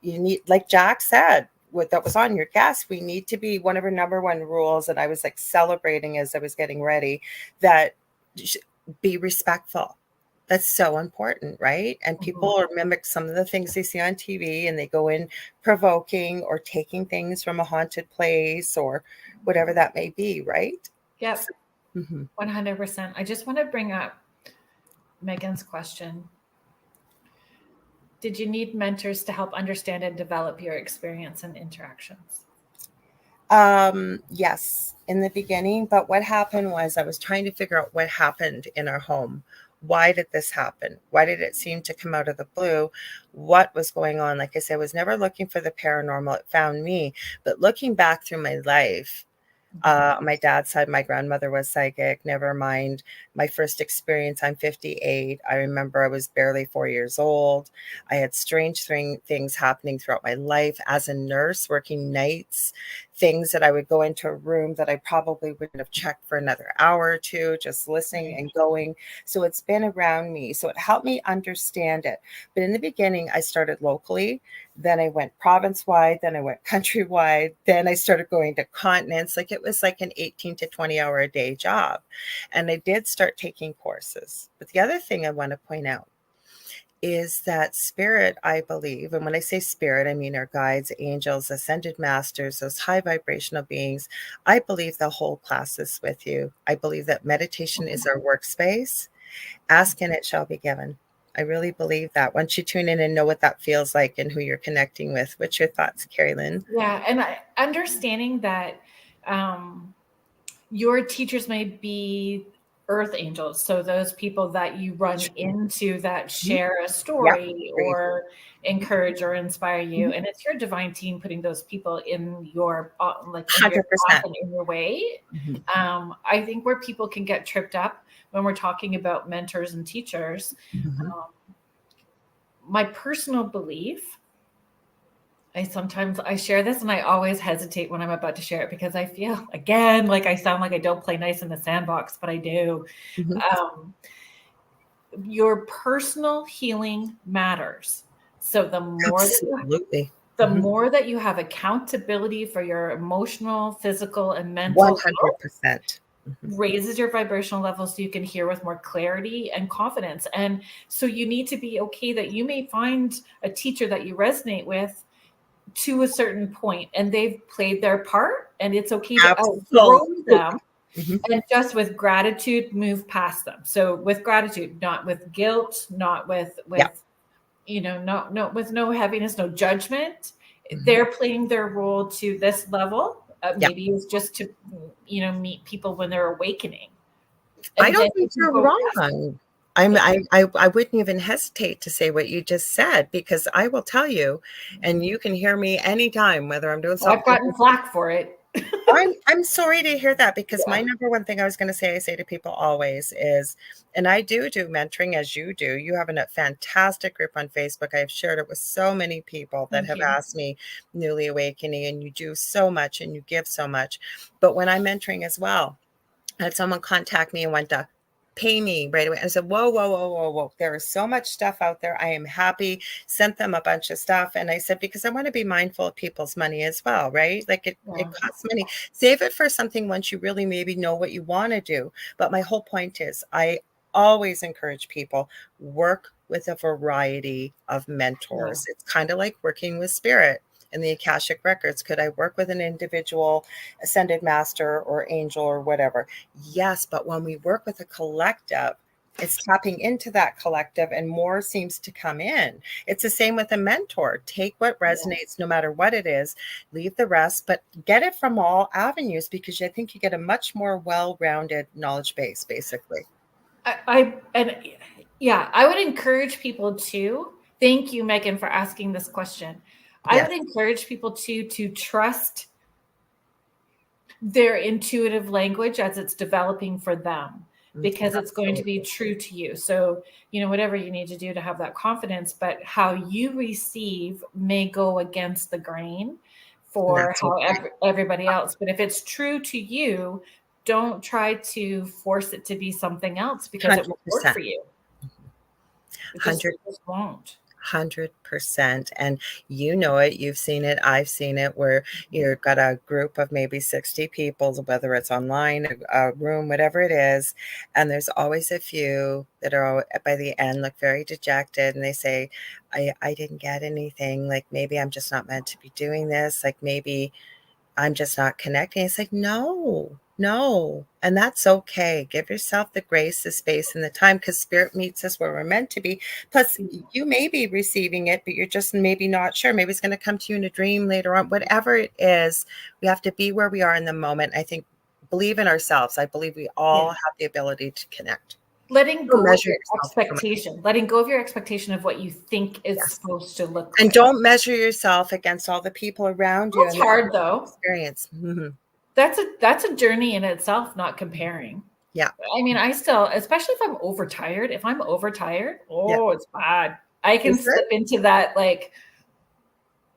need, like Jac said, that was on your guest, we need to be, one of her number one rules, and I was like celebrating as I was getting ready, that be respectful. That's so important, right? And people mimic some of the things they see on TV, and they go in provoking or taking things from a haunted place or whatever that may be, right? Yep. 100%. I just want to bring up Megan's question. Did you need mentors to help understand and develop your experience and interactions? Yes, in the beginning. But what happened was I was trying to figure out what happened in our home. Why did this happen? Why did it seem to come out of the blue? What was going on? Like I said, I was never looking for the paranormal. It found me. But looking back through my life, my dad's side, my grandmother was psychic. Never mind my first experience. I'm 58. I remember I was barely 4 years old. I had strange things happening throughout my life as a nurse, working nights, things that I would go into a room that I probably wouldn't have checked for another hour or two, just listening and going. So it's been around me. So it helped me understand it. But in the beginning, I started locally. Then I went province-wide. Then I went countrywide. Then I started going to continents. Like it was like an 18 to 20 hour a day job. And I did start taking courses. But the other thing I want to point out is that spirit, I believe, and when I say spirit, I mean our guides, angels, ascended masters, those high vibrational beings. I believe the whole class is with you. I believe that meditation is our workspace. Ask and it shall be given. I really believe that once you tune in and know what that feels like and who you're connecting with. What's your thoughts, Kerrilynn? Yeah. And understanding that your teachers may be earth angels. So those people that you run into that share a story or encourage or inspire you. And it's your divine team putting those people in your, like in your path and in your way. I think where people can get tripped up when we're talking about mentors and teachers, my personal belief, I share this and I always hesitate when I'm about to share it because I feel, again, like I sound like I don't play nice in the sandbox, but I do. Your personal healing matters. So the more that you have accountability for your emotional, physical, and mental 100%. Raises your vibrational level so you can hear with more clarity and confidence. And so you need to be okay that you may find a teacher that you resonate with to a certain point and they've played their part, and it's okay to outgrow them and just with gratitude move past them. So with gratitude, not with guilt, not with not with no heaviness, no judgment. They're playing their role to this level. Maybe it's just to meet people when they're awakening. And I don't think you're wrong. I wouldn't even hesitate to say what you just said, because I will tell you, and you can hear me anytime, whether I'm doing something. I've gotten flack for it. I'm sorry to hear that, because my number one thing I was going to say, I say to people always is, and I do mentoring as you do. You have a fantastic group on Facebook. I have shared it with so many people that have asked me, newly awakening, and you do so much and you give so much. But when I'm mentoring as well, I had someone contact me and went to pay me right away. I said, whoa. There is so much stuff out there. I am happy. Sent them a bunch of stuff. And I said, because I want to be mindful of people's money as well, right? Like it costs money. Save it for something once you really maybe know what you want to do. But my whole point is, I always encourage people, work with a variety of mentors. It's kind of like working with spirit. In the Akashic records, could I work with an individual ascended master or angel or whatever? Yes, but when we work with a collective, It's tapping into that collective, and more seems to come in. It's the same with a mentor. Take what resonates, no matter what it is, leave the rest, but get it from all avenues, because I think you get a much more well-rounded knowledge base, basically. I would encourage people to, thank you, Megan, for asking this question. I would encourage people to trust their intuitive language as it's developing for them, because it's going to be true to you. So, whatever you need to do to have that confidence, but how you receive may go against the grain for everybody else. But if it's true to you, don't try to force it to be something else, because 100%. It won't work for you. It just won't. 100%. And you know it, you've seen it, I've seen it, where you've got a group of maybe 60 people, whether it's online, a room, whatever it is, and there's always a few that are by the end look very dejected, and they say, I didn't get anything, like maybe I'm just not meant to be doing this, like maybe I'm just not connecting. It's like, no. And that's okay. Give yourself the grace, the space, and the time, because spirit meets us where we're meant to be. Plus, you may be receiving it, but you're just maybe not sure. Maybe it's going to come to you in a dream later on. Whatever it is, we have to be where we are in the moment. I think, believe in ourselves. I believe we all have the ability to connect. Letting go of your expectation. Letting go of your expectation of what you think is supposed to look like. And don't measure yourself against all the people around you. It's hard, though. Experience. Mm-hmm. That's a journey in itself, not comparing. Yeah. I mean, I still, especially if I'm overtired, it's bad. I can slip into that, like,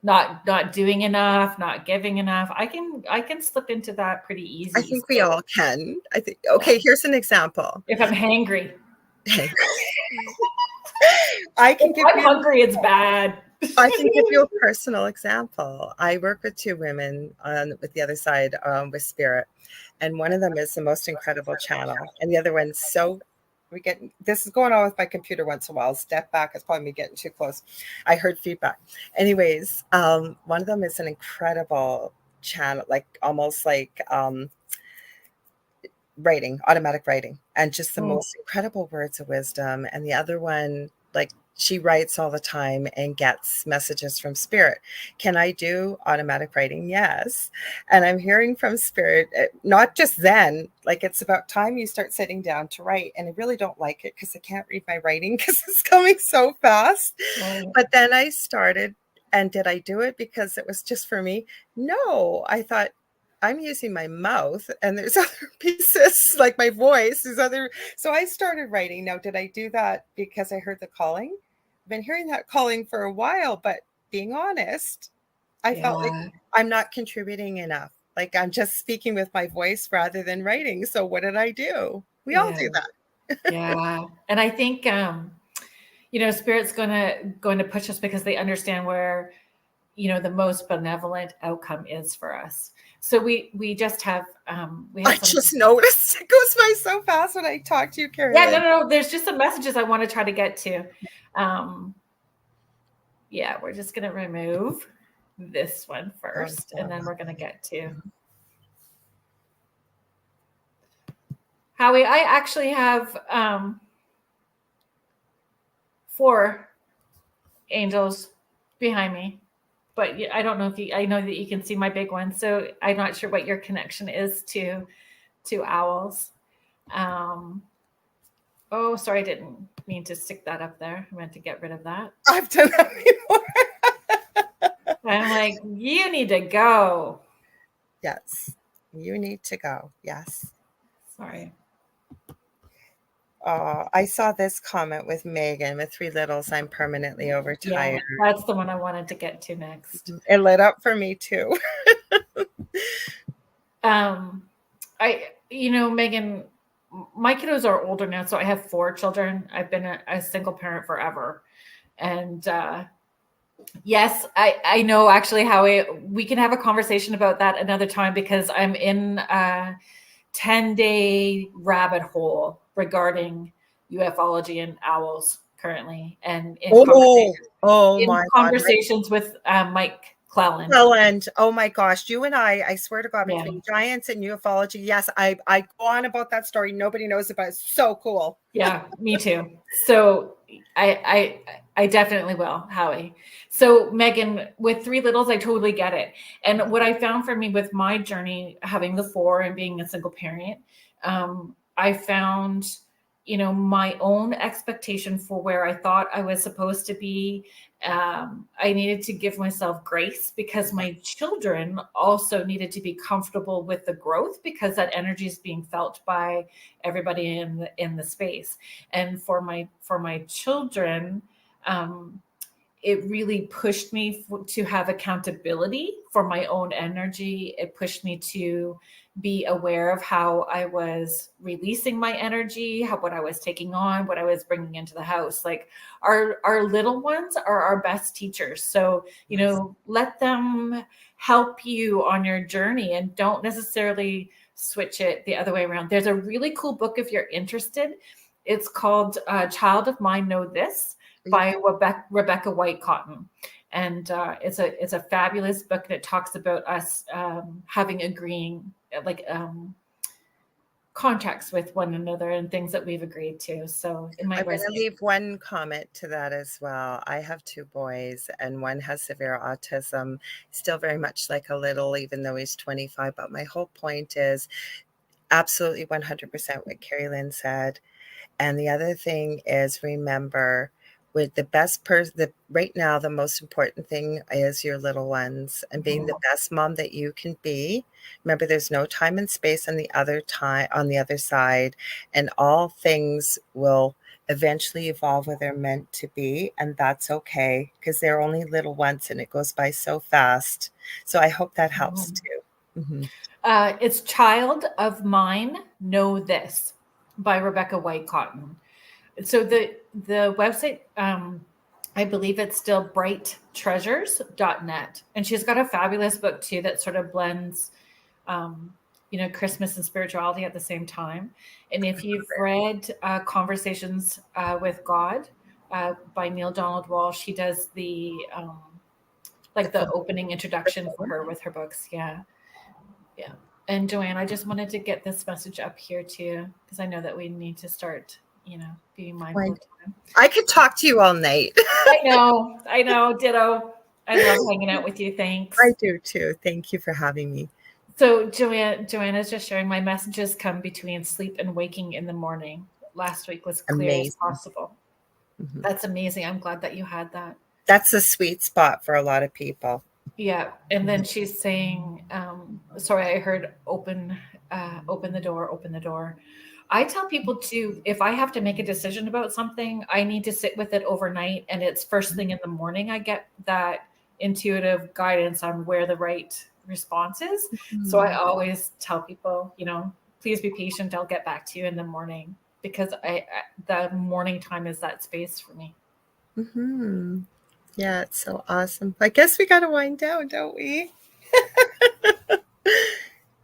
not doing enough, not giving enough. I can slip into that pretty easy. I think we all can. I think, okay, here's an example. If I'm hangry. I'm hungry, it's bad. I can give you a personal example. I work with two women with the other side with spirit, and one of them is the most incredible channel, and the other one's this is going on with my computer once in a while. I'll step back. It's probably me getting too close. I heard feedback. Anyways, one of them is an incredible channel, like almost like writing, automatic writing, and just the most incredible words of wisdom. And the other one, like, she writes all the time and gets messages from spirit. Can I do automatic writing? Yes. And I'm hearing from spirit, not just then, like it's about time you start sitting down to write. And I really don't like it because I can't read my writing because it's coming so fast. But then I started, and did I do it because it was just for me? No, I thought, I'm using my mouth and there's other pieces like my voice, so I started writing. Now, did I do that because I heard the calling? I've been hearing that calling for a while, but being honest, I felt like I'm not contributing enough. Like I'm just speaking with my voice rather than writing. So what did I do? We all do that. Yeah. And I think, Spirit's going to push us because they understand where, the most benevolent outcome is for us. So we just have, I just noticed it goes by so fast when I talk to you, Kerrilynn. Yeah, no. There's just some messages I want to try to get to. We're just going to remove this one first, and then we're going to get to Howie. I actually have 4 angels behind me. But I don't know I know that you can see my big one. So I'm not sure what your connection is to owls. Sorry. I didn't mean to stick that up there. I meant to get rid of that. I've done that before. I'm like, you need to go. Yes. You need to go. Yes. Sorry. I saw this comment with Megan with 3 littles. I'm permanently overtired. Yeah, that's the one I wanted to get to next. It lit up for me too. Megan, my kiddos are older now, so I have 4 children. I've been a single parent forever. And yes, I know actually how we can have a conversation about that another time, because I'm in a 10-day rabbit hole regarding ufology and owls currently, and in conversations with Mike Cleland. Oh my gosh. You and I swear to God, Yeah. between giants and ufology. Yes, I go on about that story. Nobody knows about it. It's so cool. Yeah, me too. So I definitely will, Howie. So Megan, with three littles, I totally get it. And what I found for me with my journey, having the four and being a single parent, I found, my own expectation for where I thought I was supposed to be. I needed to give myself grace because my children also needed to be comfortable with the growth, because that energy is being felt by everybody in the space. And for my children, it really pushed me to have accountability for my own energy. It pushed me to be aware of how I was releasing my energy, what I was taking on, what I was bringing into the house. Like our little ones are our best teachers. So, let them help you on your journey, and don't necessarily switch it the other way around. There's a really cool book if you're interested. It's called Child of Mine Know This by Rebecca White Cotton. And it's a fabulous book that talks about us having agreeing contracts with one another and things that we've agreed to. So it might I'm going to resonate. leave one comment to that as well. I have two boys, and one has severe autism, still very much like a little, even though he's 25. But my whole point is absolutely 100% what Kerrilynn said. And the other thing is, remember, with the best person right now, the most important thing is your little ones and being the best mom that you can be. Remember, there's no time and space on the other side, and all things will eventually evolve where they're meant to be, and that's okay, because they're only little ones and it goes by so fast. So I hope that helps too. Mm-hmm. It's Child of Mine Know This by Rebecca White Cotton. So the website, I believe it's still brighttreasures.net. And she's got a fabulous book too that sort of blends, Christmas and spirituality at the same time. And if you've read Conversations with God by Neil Donald Walsh, he does the opening introduction for her with her books. Yeah. Yeah. And Joanne, I just wanted to get this message up here too, because I know that we need to start, being mindful of time. I could talk to you all night. I know. Ditto. I love hanging out with you. Thanks. I do too. Thank you for having me. So Joanna's just sharing, my messages come between sleep and waking in the morning. Last week was clear as possible. Mm-hmm. That's amazing. I'm glad that you had that. That's a sweet spot for a lot of people. Yeah. And then she's saying, sorry, I heard open the door. I tell people too, if I have to make a decision about something, I need to sit with it overnight. And it's first thing in the morning, I get that intuitive guidance on where the right response is. Mm-hmm. So I always tell people, please be patient. I'll get back to you in the morning, because the morning time is that space for me. Mm-hmm. Yeah, it's so awesome. I guess we got to wind down, don't we?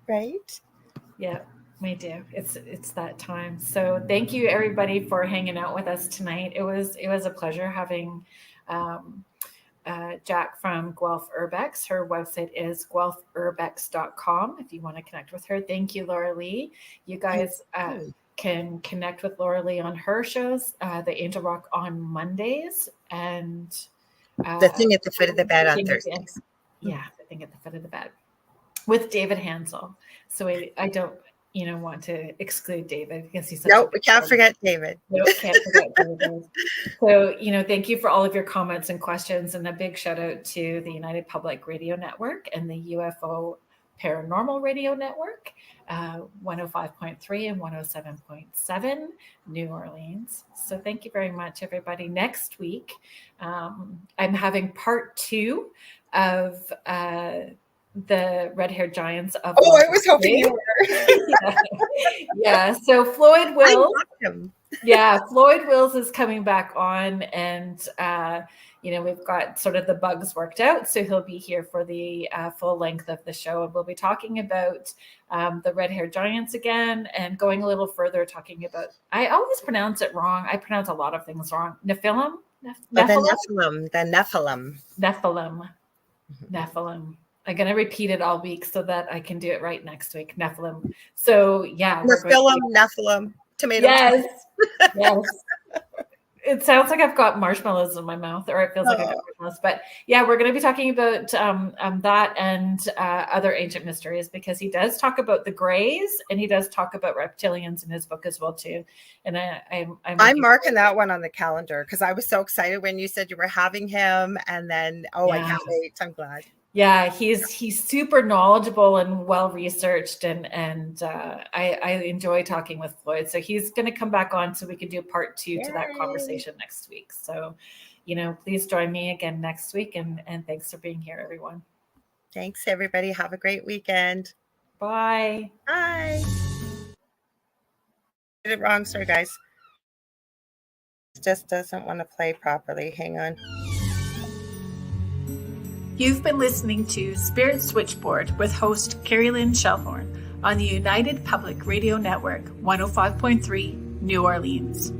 Right? Yeah, we do. It's that time. So thank you everybody for hanging out with us tonight. It was a pleasure having Jac from Guelph Urbex. Her website is guelphurbex.com if you want to connect with her. Thank you, Laura Lee. You guys can connect with Laura Lee on her shows, the Angel Rock on Mondays, and the Thing at the Foot of the Bed on Thursdays. Yeah, the Thing at the Foot of the Bed with David Hansel. So I don't, want to exclude David, because he's such we can't forget David. Nope, can't forget David. So, thank you for all of your comments and questions, and a big shout out to the United Public Radio Network and the UFO Paranormal Radio Network, 105.3 and 107.7 New Orleans. So thank you very much, everybody. Next week, I'm having part 2 of the red-haired giants of. Oh, I was hoping you were. Yeah. So Floyd Wills. Yeah, Floyd Wills is coming back on, and we've got sort of the bugs worked out, so he'll be here for the full length of the show, and we'll be talking about the red-haired giants again, and going a little further, talking about. I always pronounce it wrong. I pronounce a lot of things wrong. Nephilim. The Nephilim. Nephilim. Nephilim. I'm going to repeat it all week so that I can do it right next week. Nephilim. So yeah. Nephilim, tomato. Yes. Yes. It sounds like I've got marshmallows in my mouth, or it feels like I got marshmallows. But yeah, we're going to be talking about that and other ancient mysteries, because he does talk about the Greys and he does talk about reptilians in his book as well too. And I'm marking that one on the calendar because I was so excited when you said you were having him, and then I can't wait. I'm glad. Yeah, he's super knowledgeable and well researched, and I enjoy talking with Floyd. So he's going to come back on so we can do part 2 to that conversation next week. So, please join me again next week, and thanks for being here, everyone. Thanks, everybody. Have a great weekend. Bye. Bye. Did it wrong, sorry guys. It just doesn't want to play properly. Hang on. You've been listening to Spirit Switchboard with host Kerrilynn Shellhorn on the United Public Radio Network 105.3 New Orleans.